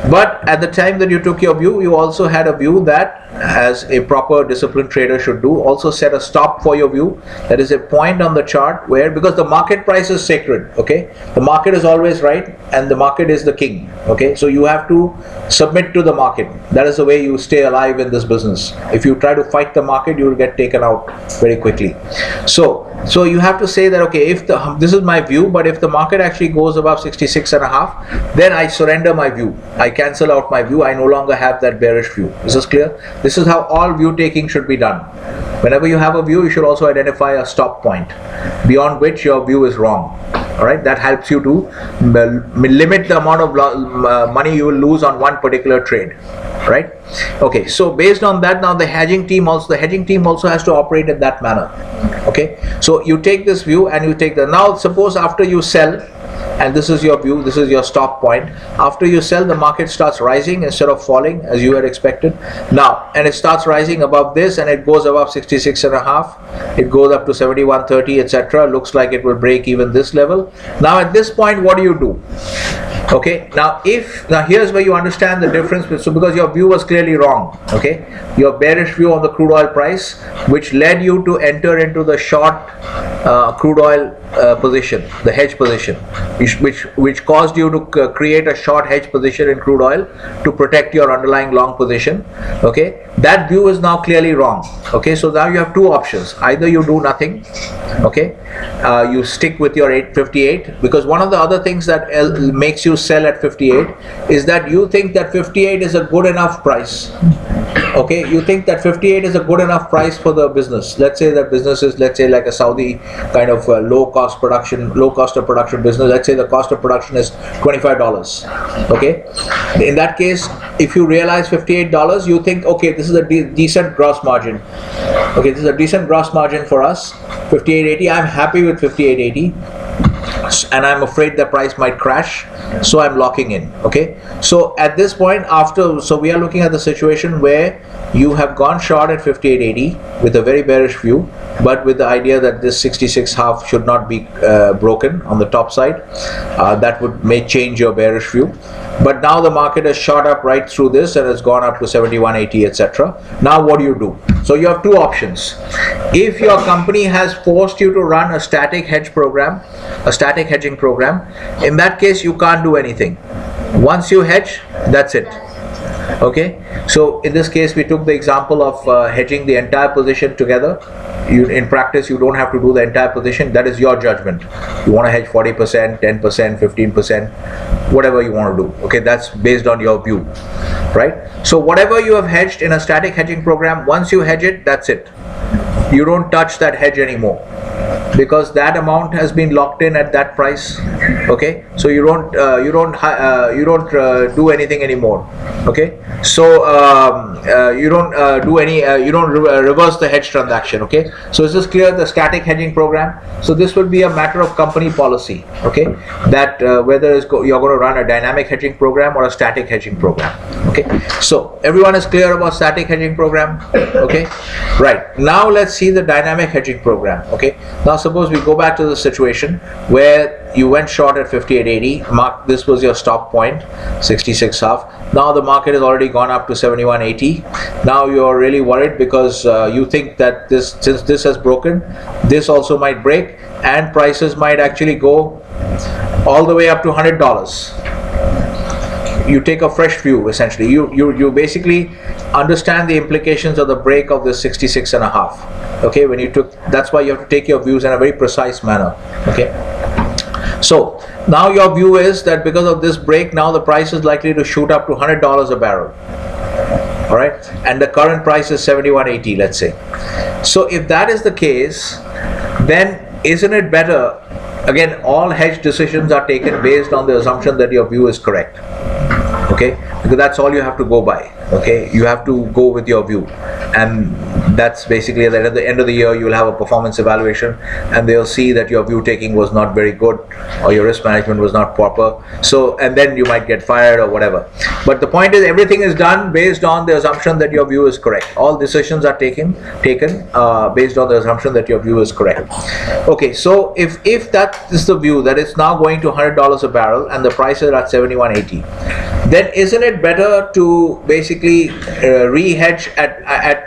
but at the time that you took your view, you also had a view that, as a proper disciplined trader should do, also set a stop for your view. That is a point on the chart where, because the market price is sacred, okay, the market is always right and the market is the king, okay, so you have to submit to the market. That is the way you stay alive in this business. If you try to fight the market, you will get taken out very quickly. So you have to say that, okay, if this is my view, but if the market actually goes above 66.5, then I surrender my view. I cancel out my view. I no longer have that bearish view. Is this clear? This is how all view taking should be done. Whenever you have a view, you should also identify a stop point beyond which your view is wrong. Alright, that helps you to limit the amount of money you will lose on one particular trade. Right? Okay, so based on that, now the hedging team also has to operate in that manner. Okay, so you take this view and you take the, now suppose after you sell, and this is your view, this is your stop point, after you sell, the market starts rising instead of falling as you had expected. Now, and it starts rising above this, and it goes above 66.5, it goes up to 71.30, etc. Looks like it will break even this level. Now at this point, what do you do? Okay, now here's where you understand the difference. So because your view was clearly wrong, okay, your bearish view on the crude oil price, which led you to enter into the short crude oil position, the hedge position, which caused you to create a short hedge position in crude oil to protect your underlying long position. Okay, that view is now clearly wrong. Okay, so now you have two options. Either you do nothing, okay, you stick with your 858, because one of the other things that makes you sell at 58 is that you think that 58 is a good enough price. Okay, you think that 58 is a good enough price for the business. Let's say that business is, let's say, like a Saudi kind of low cost of production business. Let's say the cost of production is $25. Okay, in that case, if you realize $58, you think, okay, this is a decent gross margin. Okay, this is a decent gross margin for us, 58.80. I'm happy with 58.80. and I'm afraid the price might crash, so I'm locking in. Okay, so at this point, so we are looking at the situation where you have gone short at 58.80 with a very bearish view, but with the idea that this 66.5 should not be broken on the top side. That may change your bearish view. But now the market has shot up right through this and has gone up to 71.80, etc. Now what do you do? So you have two options. If your company has forced you to run a static hedge program, a static hedging program, in that case you can't do anything. Once you hedge, that's it. Okay, so in this case we took the example of hedging the entire position together. In practice you don't have to do the entire position. That is your judgment. You want to hedge 40%, 10%, 15%, whatever you want to do. Okay, that's based on your view, right? So whatever you have hedged in a static hedging program, once you hedge it, that's it. You don't touch that hedge anymore, because that amount has been locked in at that price. Okay, so you don't do anything anymore. Okay, so you don't reverse the hedge transaction. Okay, so is this clear? The static hedging program. So this will be a matter of company policy. Okay, that whether you're going to run a dynamic hedging program or a static hedging program. Okay, so everyone is clear about static hedging program. Okay, right, now let's see the dynamic hedging program. Okay, now suppose we go back to the situation where you went short at 58.80. This was your stop point, 66.5. Now the market has already gone up to 71.80. Now you are really worried because you think that since this has broken, this also might break, and prices might actually go all the way up to $100. You take a fresh view. Essentially you basically understand the implications of the break of the 66.5. okay, that's why you have to take your views in a very precise manner. Okay, so now your view is that because of this break, now the price is likely to shoot up to $100 a barrel. All right, and the current price is 71.80, let's say. So if that is the case, then isn't it better, again, all hedge decisions are taken based on the assumption that your view is correct. Okay, because that's all you have to go by. Okay, you have to go with your view, and that's basically at the end of the year you'll have a performance evaluation, and they'll see that your view taking was not very good, or your risk management was not proper. So, and then you might get fired or whatever. But the point is, everything is done based on the assumption that your view is correct. All decisions are taken based on the assumption that your view is correct. Okay, so if that is the view, that it's now going to $100 a barrel and the price is at 71.80, then isn't it better to basically re-hedge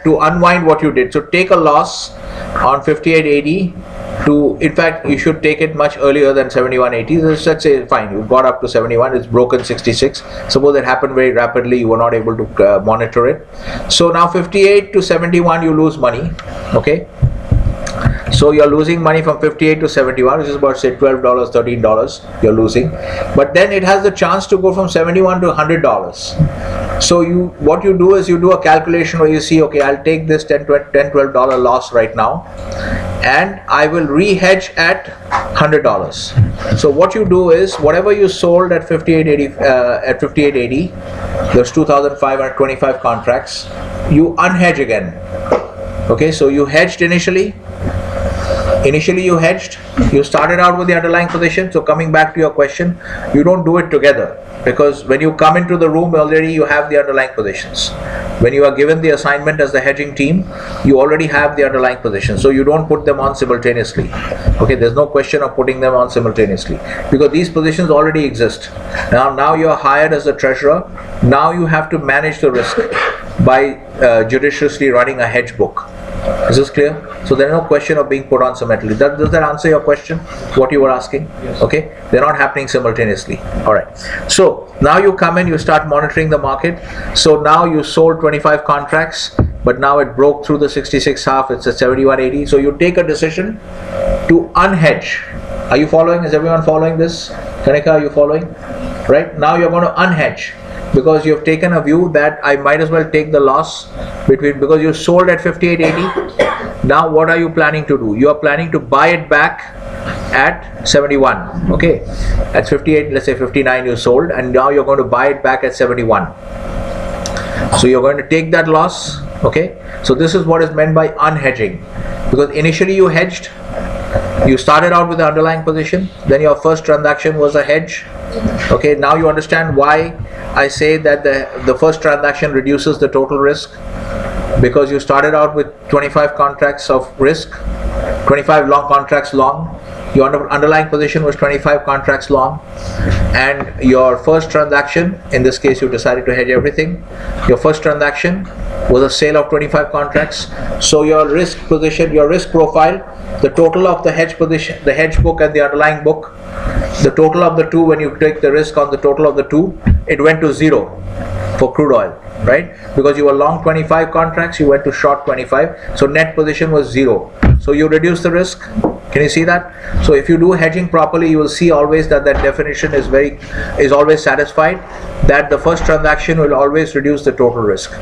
to unwind what you did? So take a loss on 58.80 in fact you should take it much earlier than 71.80. Let's say fine, you got up to 71, it's broken 66. Suppose that happened very rapidly, you were not able to monitor it. So now 58 to 71 you lose money. Okay, so you're losing money from 58 to 71, which is about say $12, $13 you're losing. But then it has the chance to go from 71 to $100. So what you do is you do a calculation where you see, okay, I'll take this $10, $12 loss right now, and I will re-hedge at $100. So what you do is, whatever you sold at 58.80, there's 2,525 contracts, you unhedge again. Okay, so you hedged initially you hedged, you started out with the underlying position. So coming back to your question, you don't do it together, because when you come into the room already you have the underlying positions. When you are given the assignment as the hedging team, you already have the underlying positions, so you don't put them on simultaneously. Okay, there's no question of putting them on simultaneously, because these positions already exist. Now you're hired as a treasurer. Now you have to manage the risk by judiciously running a hedge book. Is this clear? So there's no question of being put on simultaneously. Does that answer your question, what you were asking? Yes. Okay, they're not happening simultaneously. Alright, so now you come in, you start monitoring the market. So now you sold 25 contracts, but now it broke through the 66.5, it's at 71.80. So you take a decision to unhedge. Are you following? Is everyone following this? Kanika, are you following? Right, now you're going to unhedge, because you have taken a view that I might as well take the loss because you sold at 58.80. Now what are you planning to do? You are planning to buy it back at 71. Okay, at 58, let's say 59 you sold, and now you're going to buy it back at 71. So you're going to take that loss. Okay, so this is what is meant by unhedging, because initially you hedged You started out with the underlying position, then your first transaction was a hedge. Okay, now you understand why I say that the first transaction reduces the total risk, because you started out with 25 contracts of risk, 25 long contracts long. Your underlying position was 25 contracts long, and your first transaction, in this case you decided to hedge everything, your first transaction was a sale of 25 contracts. So your risk position, your risk profile, the total of the hedge position, the hedge book and the underlying book, the total of the two, when you take the risk on the total of the two, it went to zero for crude oil, right? Because you were long 25 contracts, you went to short 25, so net position was zero. So you reduce the risk. Can you see that? So if you do hedging properly, you will see always that that definition is always satisfied, that the first transaction will always reduce the total risk.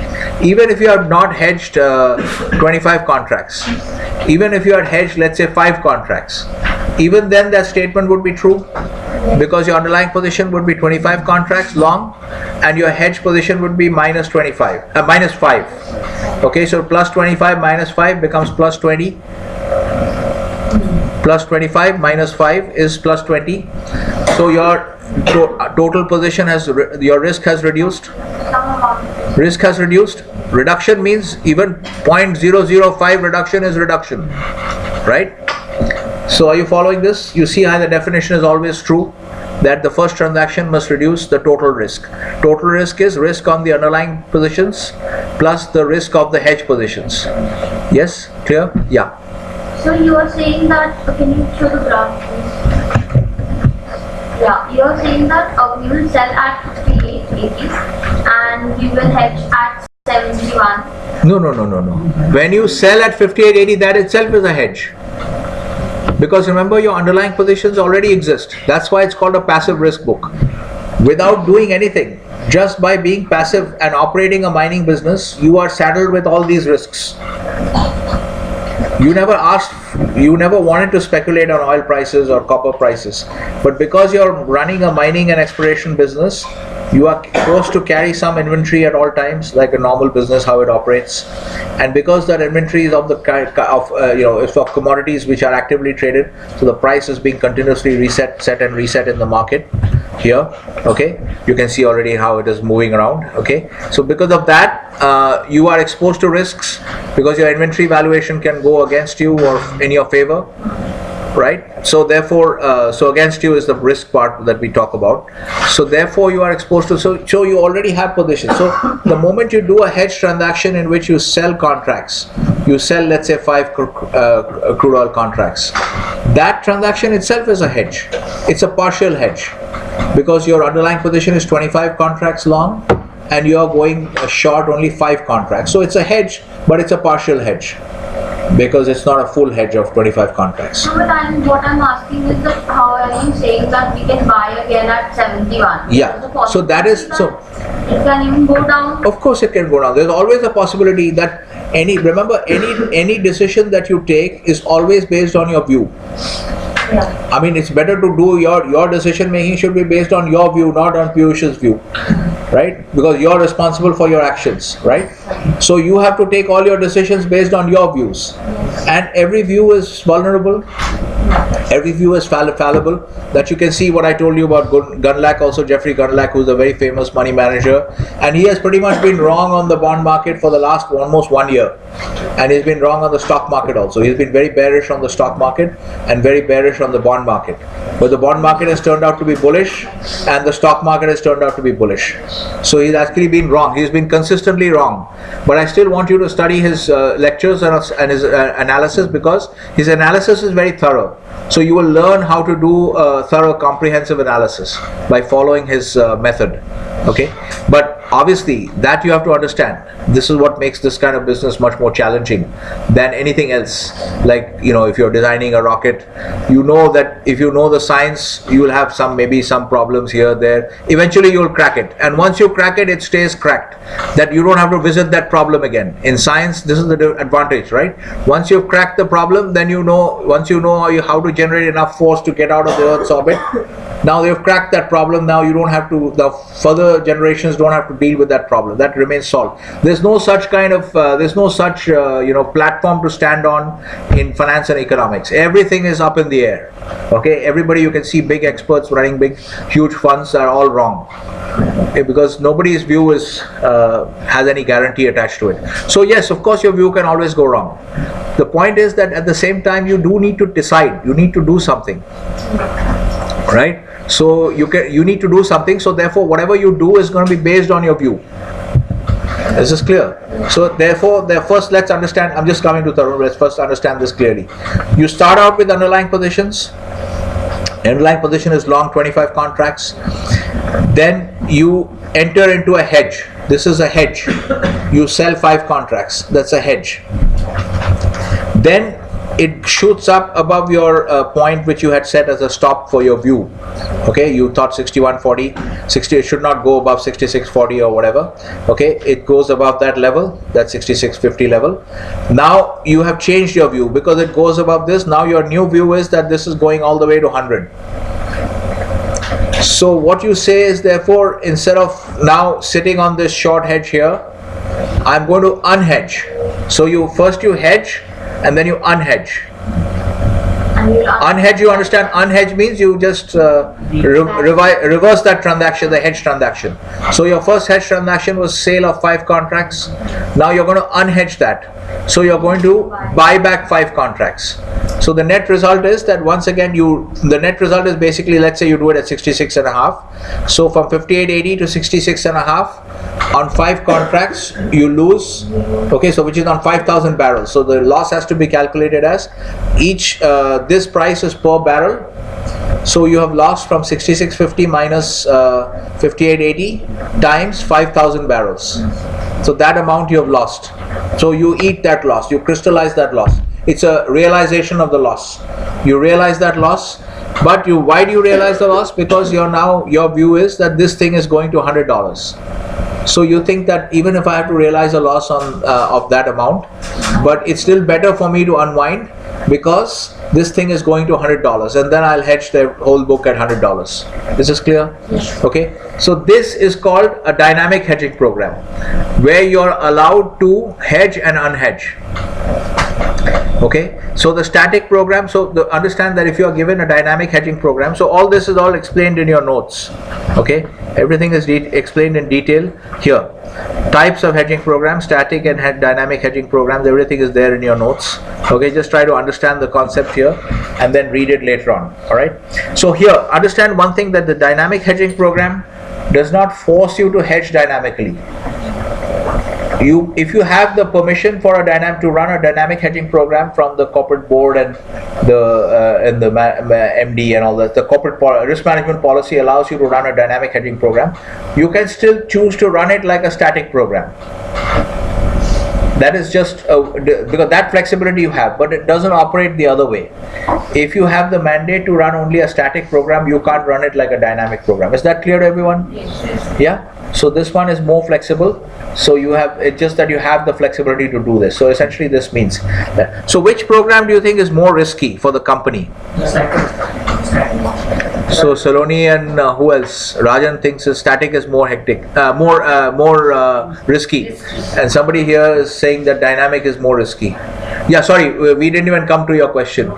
Even if you have not hedged 25 contracts, even if you had hedged, let's say, 5 contracts, even then that statement would be true, because your underlying position would be 25 contracts long and your hedge position would be minus 5. Okay, so plus 25 minus 5 becomes plus 20. Plus 25 minus 5 is plus 20. So your total position has, your risk has reduced. Risk has reduced. Reduction means even 0.005 reduction is reduction, right? So are you following this? You see how the definition is always true, that the first transaction must reduce the total risk. Total risk is risk on the underlying positions plus the risk of the hedge positions. Yes? Clear? Yeah. So you are saying that, can you show the graph please? Yeah, you are saying that you will sell at 58.80 and you will hedge at 71. No. When you sell at 58.80, that itself is a hedge. Because remember, your underlying positions already exist. That's why it's called a passive risk book. Without doing anything, just by being passive and operating a mining business, you are saddled with all these risks. You never wanted to speculate on oil prices or copper prices, but because you're running a mining and exploration business, you are supposed to carry some inventory at all times, like a normal business how it operates. And because that inventory is of the it's of commodities which are actively traded, so the price is being continuously set and reset in the market. Here, okay, you can see already how it is moving around. Okay, so because of that, you are exposed to risks, because your inventory valuation can go against you or in your favor, right? So therefore, so against you is the risk part that we talk about. So therefore you are exposed to, so you already have positions. So the moment you do a hedge transaction in which you sell contracts, you sell, let's say, 5 crude oil contracts, that transaction itself is a hedge. It's a partial hedge, because your underlying position is 25 contracts long and you are going short only 5 contracts. So it's a hedge, but it's a partial hedge, because it's not a full hedge of 25 contracts. No, but what I'm asking is that how are you saying that we can buy again at 71? Yeah, so that is, so it can even go down? of course it can go down. There's always a possibility that any decision that you take is always based on your view. Yeah. I mean, it's better to do your decision making should be based on your view, not on Piyush's view, right? Because you're responsible for your actions, right? So you have to take all your decisions based on your views, and every view is vulnerable. Every view is fallible. That you can see what I told you about Gunlack, also Jeffrey Gunlack, who's a very famous money manager, and he has pretty much been wrong on the bond market for the last almost 1 year, and he's been wrong on the stock market also. He's been very bearish on the stock market and very bearish on the bond market, but the bond market has turned out to be bullish and the stock market has turned out to be bullish. So he's actually been wrong. He's been consistently wrong, but I still want you to study his lectures and his analysis, because his analysis is very thorough. So you will learn how to do thorough comprehensive analysis by following his method. Okay, but obviously that you have to understand. This is what makes this kind of business much more challenging than anything else. Like, if you're designing a rocket, you know that if you know the science, you will have maybe some problems here, there. Eventually you will crack it, and once you crack it, it stays cracked, that you don't have to visit that problem again. In science, this is the advantage, right? Once you've cracked the problem, then once you know how to generate enough force to get out of the Earth's orbit, Now they've cracked that problem. Now you don't have to, the further generations don't have to deal with that problem. That remains solved. There's no such kind of, platform to stand on in finance and economics. Everything is up in the air. Okay, everybody, you can see big experts running big, huge funds are all wrong. Because nobody's view has any guarantee attached to it. So yes, of course your view can always go wrong. The point is that at the same time you do need to decide, you need to do something, right? So you need to do something, so therefore whatever you do is going to be based on your view. Is this clear? So therefore, first let's understand, I'm just coming to Tarun, let's first understand this clearly. You start out with underlying positions. Underlying position is long 25 contracts. Then you enter into a hedge. This is a hedge. You sell 5 contracts. That's a hedge. Then it shoots up above your point which you had set as a stop for your view. Okay, you thought 61.40, 60, it should not go above 66.40 or whatever. Okay, it goes above that level, that 66.50 level. Now you have changed your view because it goes above this. Now your new view is that this is going all the way to 100. So what you say is, therefore, instead of now sitting on this short hedge here, I'm going to unhedge. So you hedge and then you unhedge. Unhedge, you understand? Unhedge means you just reverse that transaction, the hedge transaction. So your first hedge transaction was sale of 5 contracts. Now you're going to unhedge that. So you're going to buy back 5 contracts. So the net result is that once again the net result is basically, let's say you do it at 66.5. So from 58.80 to 66.5 on 5 contracts you lose. Okay, so which is on 5,000 barrels. So the loss has to be calculated as each this price is per barrel. So you have lost from 66.50 minus 58.80 times 5,000 barrels. So that amount you have lost. So you eat that loss, you crystallize that loss. It's a realization of the loss. You realize that loss, but why do you realize the loss? Because your view is that this thing is going to $100. So you think that even if I have to realize a loss of that amount, but it's still better for me to unwind because this thing is going to $100, and then I'll hedge the whole book at $100. This is clear? Yes. Okay. So this is called a dynamic hedging program, where you're allowed to hedge and unhedge. Okay, so the static program, understand that if you are given a dynamic hedging program, so all this is all explained in your notes. Okay, everything is explained in detail here. Types of hedging programs, static and dynamic hedging programs, everything is there in your notes. Okay, just try to understand the concept here and then read it later on. Alright, so here, understand one thing, that the dynamic hedging program does not force you to hedge dynamically. If you have the permission for to run a dynamic hedging program from the corporate board and the MD and all that, the corporate risk management policy allows you to run a dynamic hedging program, you can still choose to run it like a static program. That is just because that flexibility you have, but it doesn't operate the other way. If you have the mandate to run only a static program, you can't run it like a dynamic program. Is that clear to everyone? Yes. Yeah. So this one is more flexible. So it's just that you have the flexibility to do this. So essentially this means that. So which program do you think is more risky for the company? So Saloni and who else? Rajan thinks static is more hectic, more risky, and somebody here is saying that dynamic is more risky. Yeah, sorry, we didn't even come to your question.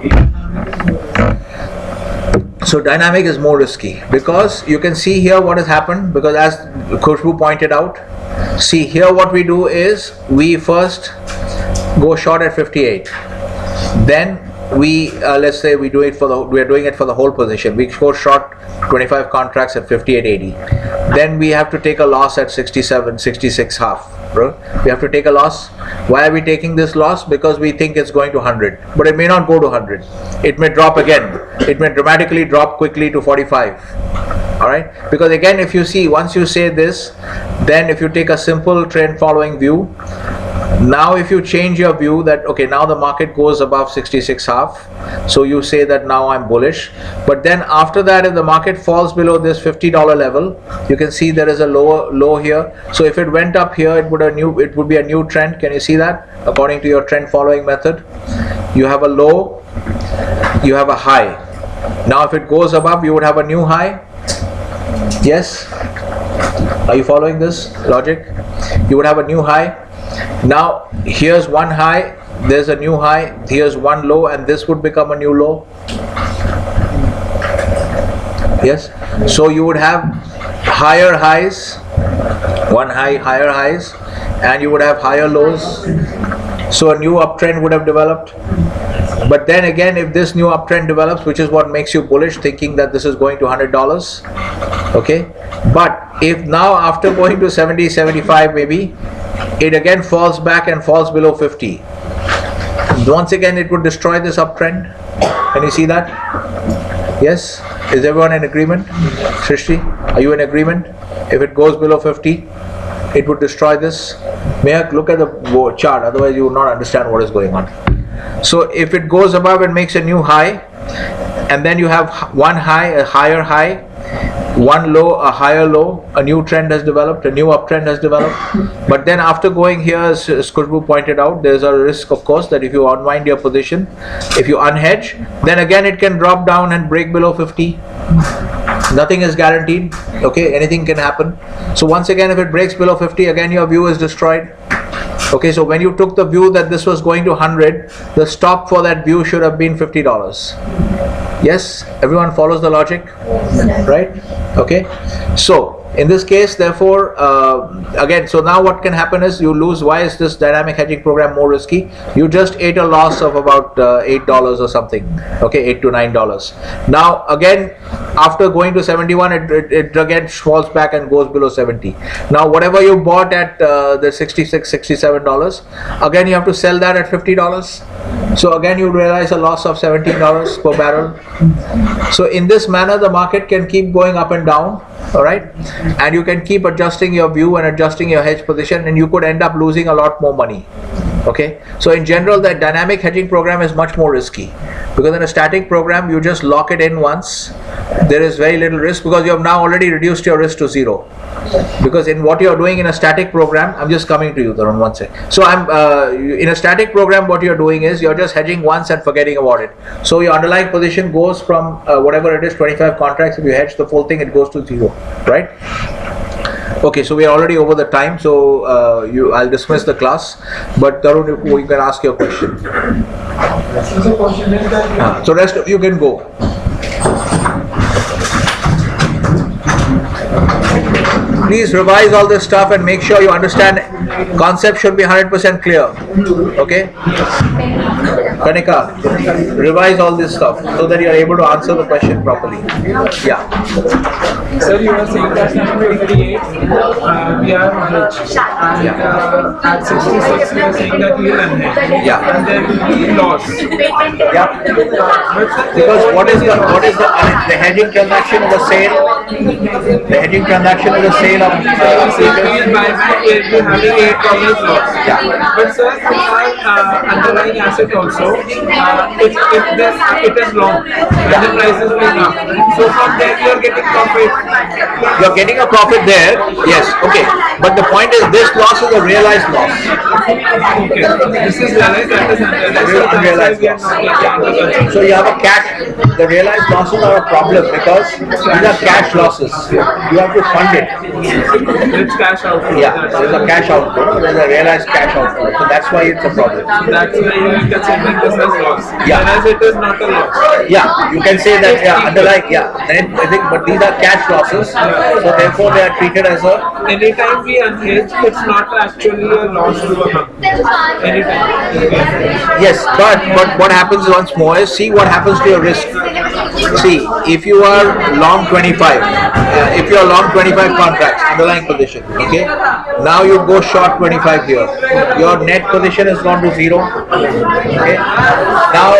So dynamic is more risky because you can see here what has happened, because as Khushbu pointed out, see here what we do is we first go short at 58, then we let's say we are doing it for the whole position. We go short 25 contracts at 58.80, then we have to take a loss at 66 half. We have to take a loss. Why are we taking this loss? Because we think it's going to 100, but it may not go to 100. It may drop again. It may dramatically drop quickly to 45. Alright, because again, if you see, once you say this, then if you take a simple trend following view, now if you change your view that okay, now the market goes above 66 half, so you say that now I'm bullish, but then after that if the market falls below this $50 level, you can see there is a low here. So if it went up here, it would be a new trend. Can you see that? According to your trend following method, you have a low, you have a high. Now if it goes above, you would have a new high. Yes? Are you following this logic? You would have a new high. Now here's one high, there's a new high, here's one low, and this would become a new low. Yes? So you would have higher highs, one high, higher highs, and you would have higher lows. So a new uptrend would have developed. But then again, if this new uptrend develops, which is what makes you bullish, thinking that this is going to $100, okay? But if now after going to 70, 75 maybe, it again falls back and falls below 50. Once again, it would destroy this uptrend. Can you see that? Yes? Is everyone in agreement? Srishti, are you in agreement? If it goes below 50, it would destroy this. May I look at the chart, otherwise you will not understand what is going on. So if it goes above and makes a new high, and then you have one high, a higher high, one low, a higher low, a new trend has developed, a new uptrend has developed. But then after going here, as Khushbu pointed out, there's a risk, of course, that if you unwind your position, if you unhedge, then again it can drop down and break below 50. Nothing is guaranteed, okay, anything can happen. So once again, if it breaks below 50, again your view is destroyed. Okay, so when you took the view that this was going to 100, the stop for that view should have been $50. Yes, everyone follows the logic, right? Okay, so in this case, therefore, again, so now what can happen is you lose. Why is this dynamic hedging program more risky? You just ate a loss of about $8 or something, okay, $8 to $9. Now again, after going to 71, it again falls back and goes below 70. Now whatever you bought at the $66, $67, again you have to sell that at $50. So again you realize a loss of $17 per barrel. So in this manner, the market can keep going up and down. Alright, and you can keep adjusting your view and adjusting your hedge position, and you could end up losing a lot more money. Okay, so in general, the dynamic hedging program is much more risky, because in a static program you just lock it in once. There is very little risk because you have now already reduced your risk to zero. Because in what you are doing in a static program, I'm just coming to you, Tarun, one sec. So in a static program, what you're doing is you're just hedging once and forgetting about it. So your underlying position goes from whatever it is, 25 contracts. If you hedge the full thing, it goes to zero, right? Okay, so we are already over the time, so I'll dismiss the class. But Tarun, you can ask your question. So rest of you can go. Please revise all this stuff and make sure you understand. Concept should be 100% clear. Okay? Kanika, revise all this stuff so that you are able to answer the question properly. Yeah. Sir, you were saying that at 58 we are hedged, and at 66 you are saying that we will unhedge. Yeah. And there will be loss. Yeah. Because what is the hedging transaction of a sale? The hedging transaction is a sale of We'll buy back, we'll be having $8 loss. Yeah. But sir, our underlying asset also, it is long and the price is going up. So from there you are getting profit. You're getting a profit there, yes, okay. But the point is, this loss is a realized loss. Okay. This is realized, that is Unrealized unrealized. loss. So you have a cash. The realized losses are a problem because these are cash losses. You have to fund it. It's cash outflow. Yeah, there's a cash outflow. There's a realized cash outflow. So that's why it's a problem. That's why you are considering this as loss. Yeah. Whereas it is not a loss. Yeah, you can say that. Yeah, underlying. Yeah, then I think, but these are cash losses. So therefore, they are treated as a. Anytime we unhedge, it's not actually a loss to a company. Anytime. Yes, but what happens once more is, see what happens to your risk. See, if you are long 25, if you are long 25 contracts, underlying position, okay, now you go short 25 here, your net position has gone to zero, okay. Now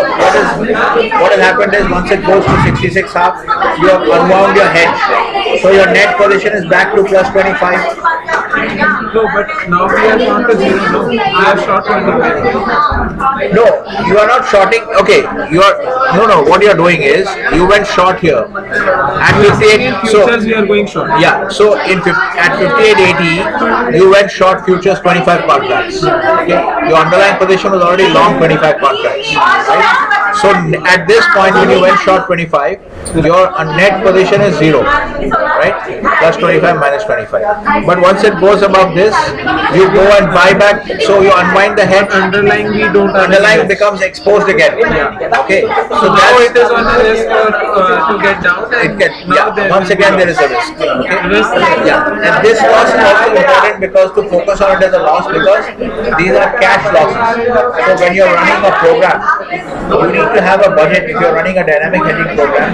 what has happened is, once it goes to 66 half, you have unwound your hedge, so your net position is back to plus 25. No, but now we are not to zero. No, we are short on the line. No, you are not shorting. Okay, you are no. What you are doing is you went short here at 58. So Futures we are going short. yeah, so at 58.80, you went short futures 25 contracts. Okay, your underlying position was already long 25 contracts. Right? So at this point, when you went short 25, your net position is 0, right? Plus 25 minus 25. But once it goes above this, you go and buy back. So you unwind the hedge. Underlying we don't. Underlying becomes exposed again. Okay, so Now that's it is on the risk to get down. it can, Now yeah, once again there is a risk. Okay? Yeah, and this loss is also important because to focus on it as a loss because these are cash losses. So when you're running a program, you need to have a budget. If you're running a dynamic hedging program,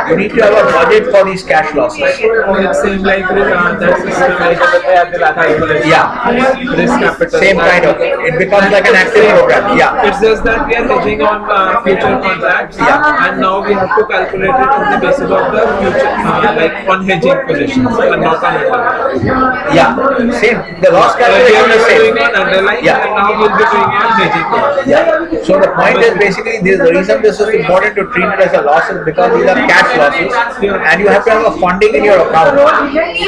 you need to have a budget for these cash losses. It seems like that system like Yeah, risk capital. same kind of. It becomes like an active program. Yeah. It's just that we are hedging on future contracts, and now we have to calculate it on the basis of the future, like on hedging positions, and not on underlying. Yeah, same. The loss We calculation are is doing same. on underlying, Yeah. and now we'll be doing on hedging. Yeah. So the point is basically the reason this is important to treat it as a loss is because these are cash losses and you have to have a funding in your account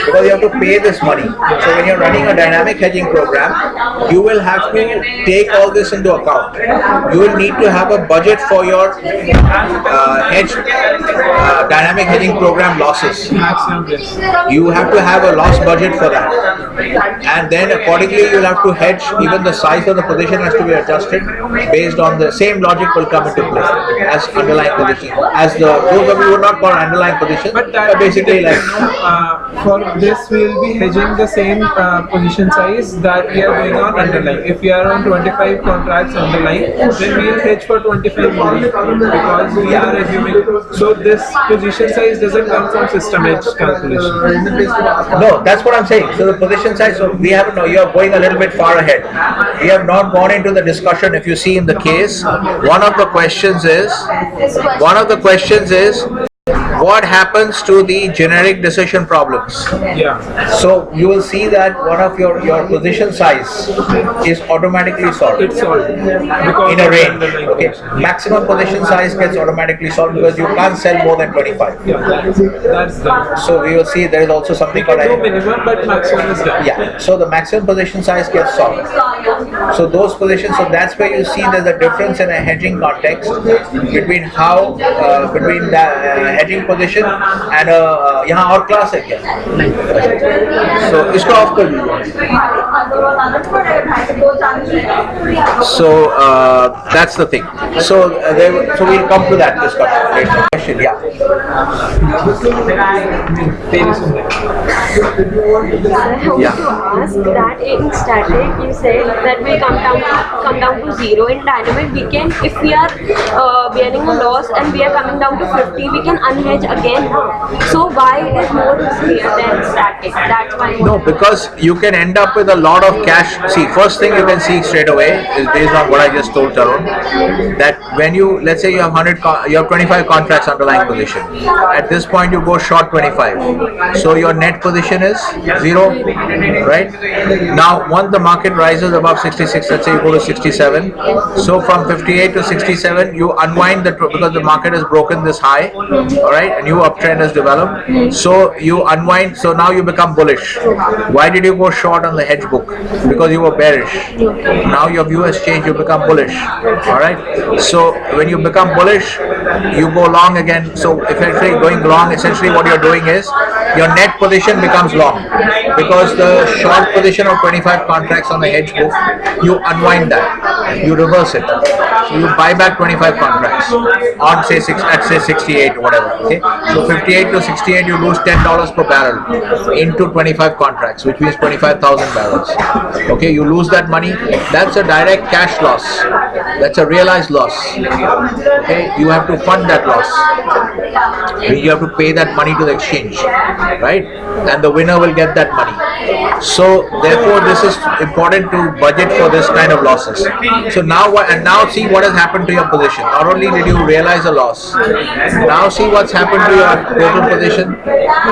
because you have to pay this money. So when you're running a dynamic hedging program, you will have to take all this into account. You will need to have a budget for your dynamic hedging program losses. Maximum risk. You have to have a loss budget for that. And then accordingly you will have to hedge. Even the size of the position has to be adjusted based on the same logic will come into play as underlying position. As those of you who would not call underlying position, But that basically like for this we will be hedging the same position size that we are doing on underlying. If we are on 25 contracts underlying, then we will hedge for 25 more because we are assuming. So this position size doesn't come from system edge calculation. no, that's what I'm saying. So the position size, so we haven't, you are going a little bit far ahead. We have not gone into the discussion. If you see in the case, one of the questions is what happens to the generic decision problems. Yeah. So you will see that one of your position size is automatically solved It's solved because in a of the range. underlying Okay, position. maximum position size gets automatically solved because you can't sell more than 25. Yeah, that's done. So we will see there is also We something can called do minimum, but maximum is done. yeah. So the maximum position size gets solved. So those positions, so that's where you see there's a difference in a hedging context between how between the hedging position and यहाँ और class है क्या? So इसको off कर दीजिए. So that's the thing. So so we'll come to that discussion later. Question, yeah. I hope Yeah. to ask that in static you said that will come down to 0. In dynamic we can, if we are bearing a loss and we are coming down to 50, we can unhedge again. So why it is more riskier than static? That's why. No, because you can end up with a lot of cash. See, first thing you can see straight away is based on what I just told Tarun, that when you, let's say you have 25 contracts underlying position. At this point you go short 25. So your net position is 0, right? Now once the market rises above 66, let's say you go to 67. So from 58 to 67, you unwind because the market has broken this high, all right, a new uptrend has developed. So you unwind. So now you become bullish. Why did you go short on the hedge book? Because you were bearish. Now your view has changed. You become bullish. All right. So when you become bullish, you go long again. So effectively going long, essentially what you're doing is your net position becomes long because the short position of 25 contracts on the hedge book, you unwind that, you reverse it. So you buy back 25 contracts on say 68 or whatever. Okay. So 58 to 68, you lose $10 per barrel into 25 contracts, which means 25,000 barrels. Okay, you lose that money. That's a direct cash loss. That's a realized loss. Okay, you have to fund that loss. You have to pay that money to the exchange, right? And the winner will get that money. So therefore, this is important to budget for this kind of losses. So now now see what has happened to your position. Not only did you realize a loss, now see what's happened to your total position.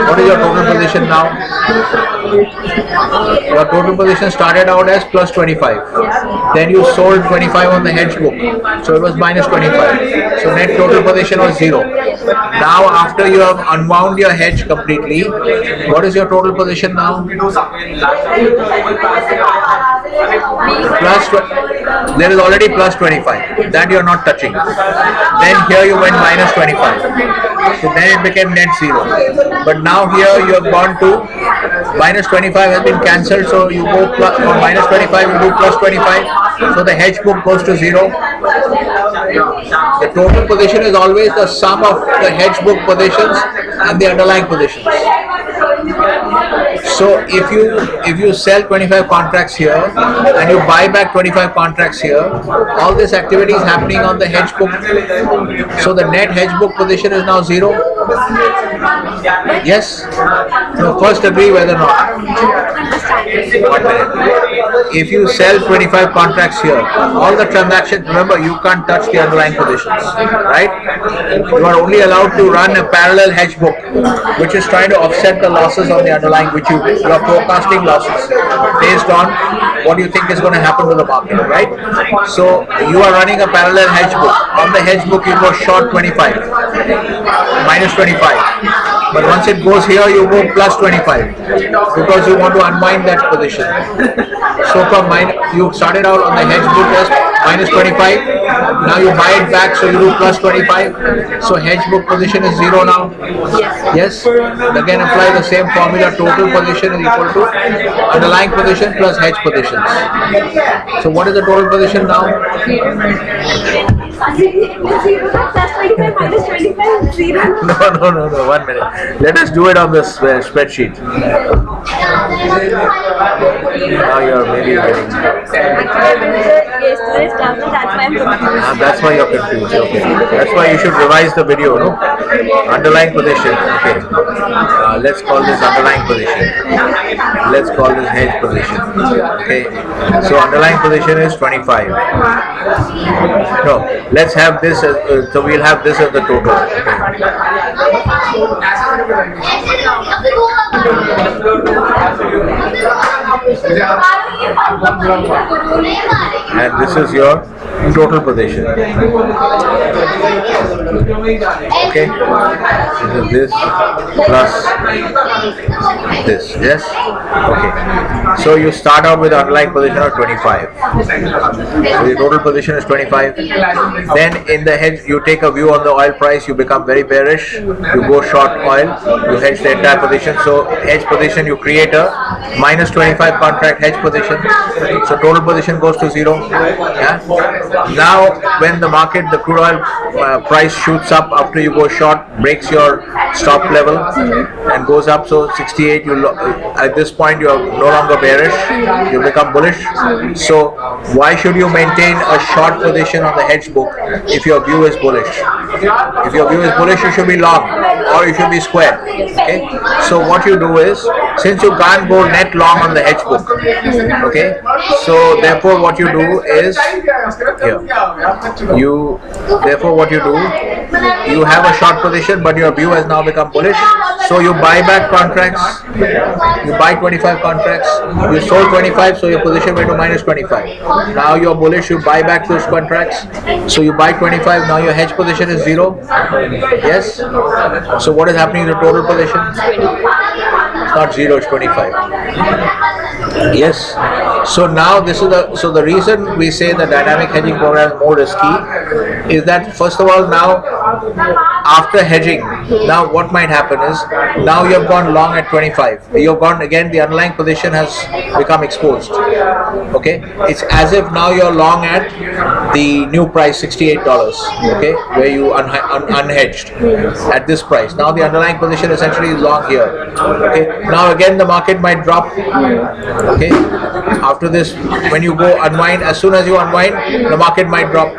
What is your total position now? Your total position started out as plus 25. Then you sold 25 on the hedge book, so it was minus 25. So net total position was 0. Now after you have unwound your hedge completely, what is your total position now? There is already plus 25. That you are not touching. Then here you went minus 25. So then it became net 0. But now here you have gone to minus 25 has been cancelled, so you go plus, from minus 25 you do plus 25. So the hedge book goes to 0. The total position is always the sum of the hedge book positions and the underlying positions. So if you sell 25 contracts here and you buy back 25 contracts here, all this activity is happening on the hedge book. So the net hedge book position is now 0. Yes? No, first agree whether or not. 1 minute. If you sell 25 contracts here, all the transactions, remember you can't touch the underlying positions, right? You are only allowed to run a parallel hedge book, which is trying to offset the losses on the underlying, which you are forecasting losses based on what you think is going to happen to the market, right? So you are running a parallel hedge book. On the hedge book you go short 25, minus 25. But once it goes here, you go plus 25 because you want to unwind that position. So from you started out on the hedge book as minus 25. Now you buy it back, so you do plus 25. So hedge book position is 0 now. Yes. Again, apply the same formula. Total position is equal to underlying position plus hedge positions. So what is the total position now? No. 1 minute. Let us do it on this spreadsheet. Now you are maybe getting. That's why you're confused. Okay. That's why you should revise the video. No. Underlying position. Okay. Let's call this underlying position. Let's call this hedge position. Okay. So underlying position is 25. No. Let's have this as, so we'll have this as the total. And this is your total position. Okay. This is this plus this. Yes. Okay. So you start out with underlying position of 25. So your total position is 25. Then in the hedge, you take a view on the oil price. You become very bearish. You go short oil. You hedge the entire position. So hedge position, you create a minus 25 contract hedge position. So total position goes to 0. Yeah. Now when the market, the crude oil price shoots up after you go short, breaks your stop level and goes up. So 68. At this point you are no longer bearish. You become bullish. So why should you maintain a short position on the hedge book if your view is bullish? If your view is bullish, you should be long or you should be square. Okay. So what you do is, since you can't go net long on the hedge book, okay, so therefore what you do is here. Therefore what you do, you have a short position but your view has now become bullish. So you buy back contracts. You buy 25 contracts. You sold 25, so your position went to minus 25. Now you're bullish. You buy back those contracts. So you buy 25. Now your hedge position is 0. Yes. So what is happening to the total position? It's not 0. It's 25. Yes. So now this is the reason we say the dynamic hedging program is more risky is that first of all, now after hedging, now what might happen is now you have gone long at 25. You have gone again, the underlying position has become exposed. Okay, it's as if now you're long at the new price $68. Okay, where you unhedged at this price. Now the underlying position essentially is long here. Okay, now again the market might drop. Okay, after this, when you go unwind, as soon as you unwind, the market might drop.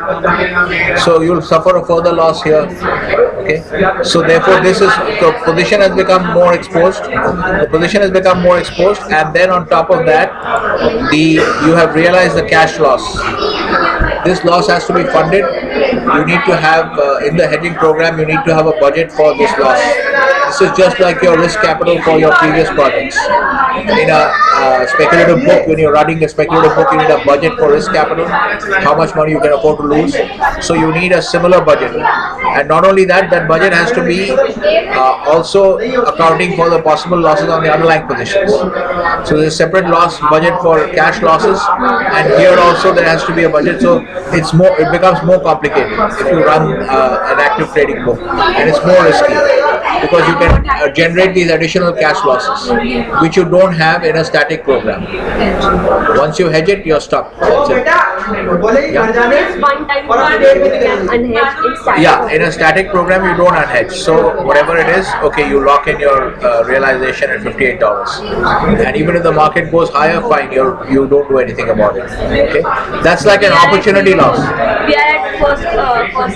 So you'll suffer a further loss here. reserve. Okay, so therefore the position has become more exposed. The position has become more exposed, and then on top of that, you have realized the cash loss. This loss has to be funded. You need to have in the hedging program. You need to have a budget for this loss. This is just like your risk capital for your previous projects. In a speculative book, when you're running a speculative book, you need a budget for risk capital, how much money you can afford to lose. So you need a similar budget. And not only that, that budget has to be also accounting for the possible losses on the underlying positions. So there's a separate loss budget for cash losses, and here also there has to be a budget. So it becomes more complicated if you run an active trading book, and it's more risky because you can generate these additional cash losses, which you don't have in a static program. Once you hedge it, you're stuck. That's it. It's one time you can unhedge in static. Yeah, in a static program you don't unhedge. So whatever it is, okay, you lock in your realization at $58, and even if the market goes higher, fine, you don't do anything about it. Okay, that's like an opportunity loss. We are at first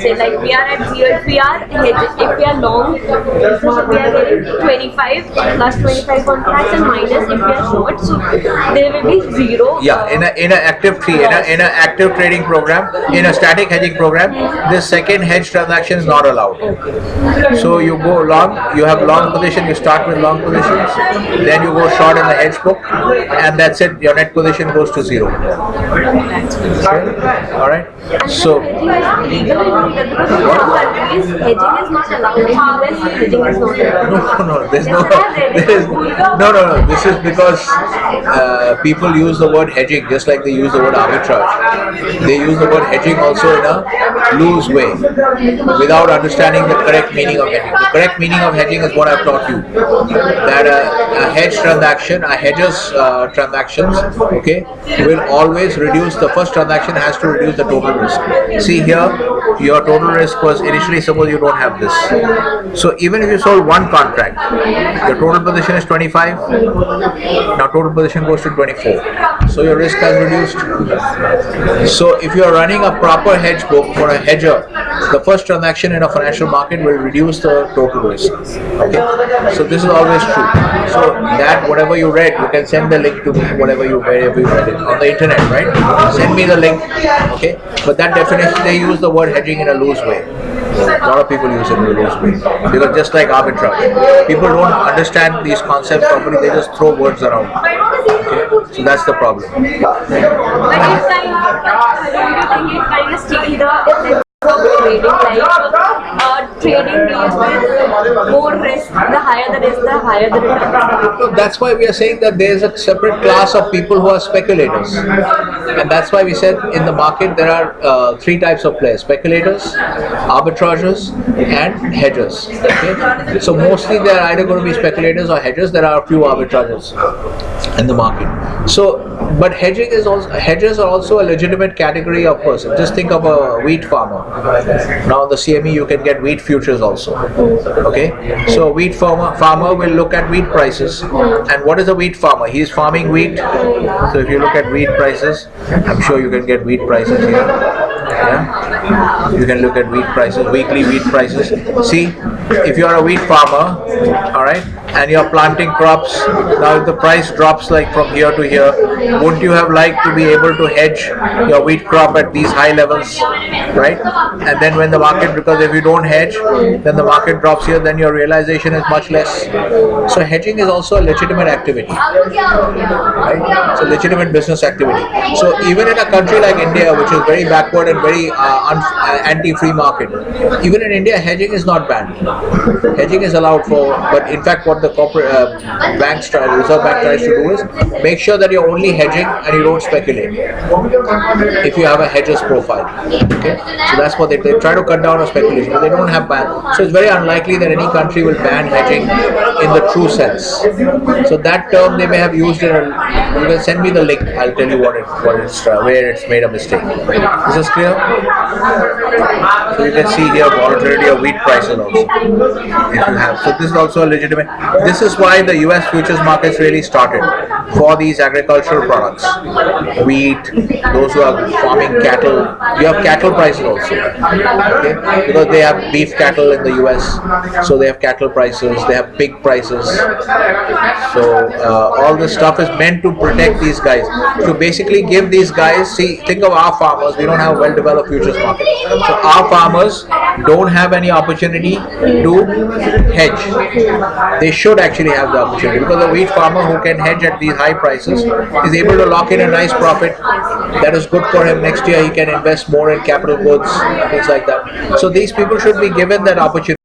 say, like we are at 0. If we are hedged, if we are long, so we are getting 25 plus 25 contracts and minus if we are short, so there will be 0. Yeah, in an active trading program, in a static hedging program, this second hedge transaction is not allowed. So you go long, you have long position, you start with long positions, then you go short in the hedge book, and that's it. Your net position goes to 0. Okay? All right. So Hedging is not allowed. In US, hedging is not allowed. No. This is because people use the word hedging just like they use the word arbitrage. They use the word hedging also in a loose way, without understanding the correct meaning of hedging. The correct meaning of hedging is what I've taught you. That a hedge transaction, a hedger's transactions, okay, will always reduce. The first transaction has to reduce the total risk. See here, your total risk was initially, suppose you don't have this. So even if you sold one contract, the total position is 25. Now total position goes to 24. So your risk has reduced. So if you are running a proper hedge book for a hedger, the first transaction in a financial market will reduce the total risk. Okay. So this is always true. So that whatever you read, you can send the link to me, wherever you read it on the internet, right? Send me the link. Okay. But that definition, they use the word hedging in a loose way. A lot of people use it in a loose way, because just like arbitrage, people don't understand these concepts properly. They just throw words around. Okay? So that's the problem. But it's kind of sticky the trading, like trading deals with more risk. The higher the risk, the higher the return. That's why we are saying that there is a separate class of people who are speculators, and that's why we said in the market there are 3 types of players: speculators, arbitrageurs, and hedgers. Okay? So mostly they are either going to be speculators or hedgers. There are a few arbitrageurs in the market. So, but hedgers are also a legitimate category of person. Just think of a wheat farmer. Now the CME you can get wheat futures also. Okay, so wheat farmer will look at wheat prices. And what is a wheat farmer? He is farming wheat. So if you look at wheat prices, I'm sure you can get wheat prices here. Yeah, you can look at wheat prices, weekly wheat prices. See, if you are a wheat farmer, all right, and you're planting crops, now if the price drops like from here to here, wouldn't you have liked to be able to hedge your wheat crop at these high levels, right? And then when the market, because if you don't hedge, then the market drops here, then your realization is much less. So hedging is also a legitimate activity, right? It's a legitimate business activity. So even in a country like India, which is very backward and very anti-free market, even in India, hedging is not banned. Hedging is allowed for, but in fact what the corporate Reserve Bank tries to do is make sure that you're only hedging and you don't speculate if you have a hedger's profile. Okay, so that's what they try to cut down on speculation, but they don't have ban. So it's very unlikely that any country will ban hedging in the true sense. So that term they may have used in you can send me the link. I'll tell you where it's made a mistake. Is this clear? So you can see here volatility of wheat prices also. If you have, so this is also a legitimate. This is why the U.S. futures markets really started for these agricultural products, wheat. Those who are farming cattle, you have cattle prices also, okay? Because they have beef cattle in the U.S., so they have cattle prices. They have pig prices. So all this stuff is meant to protect these guys. To basically give these guys. See, think of our farmers. We don't have a well-developed futures market. So our farmers don't have any opportunity to hedge. They should actually have the opportunity, because the wheat farmer who can hedge at these high prices is able to lock in a nice profit. That is good for him. Next year he can invest more in capital goods, things like that. So these people should be given that opportunity.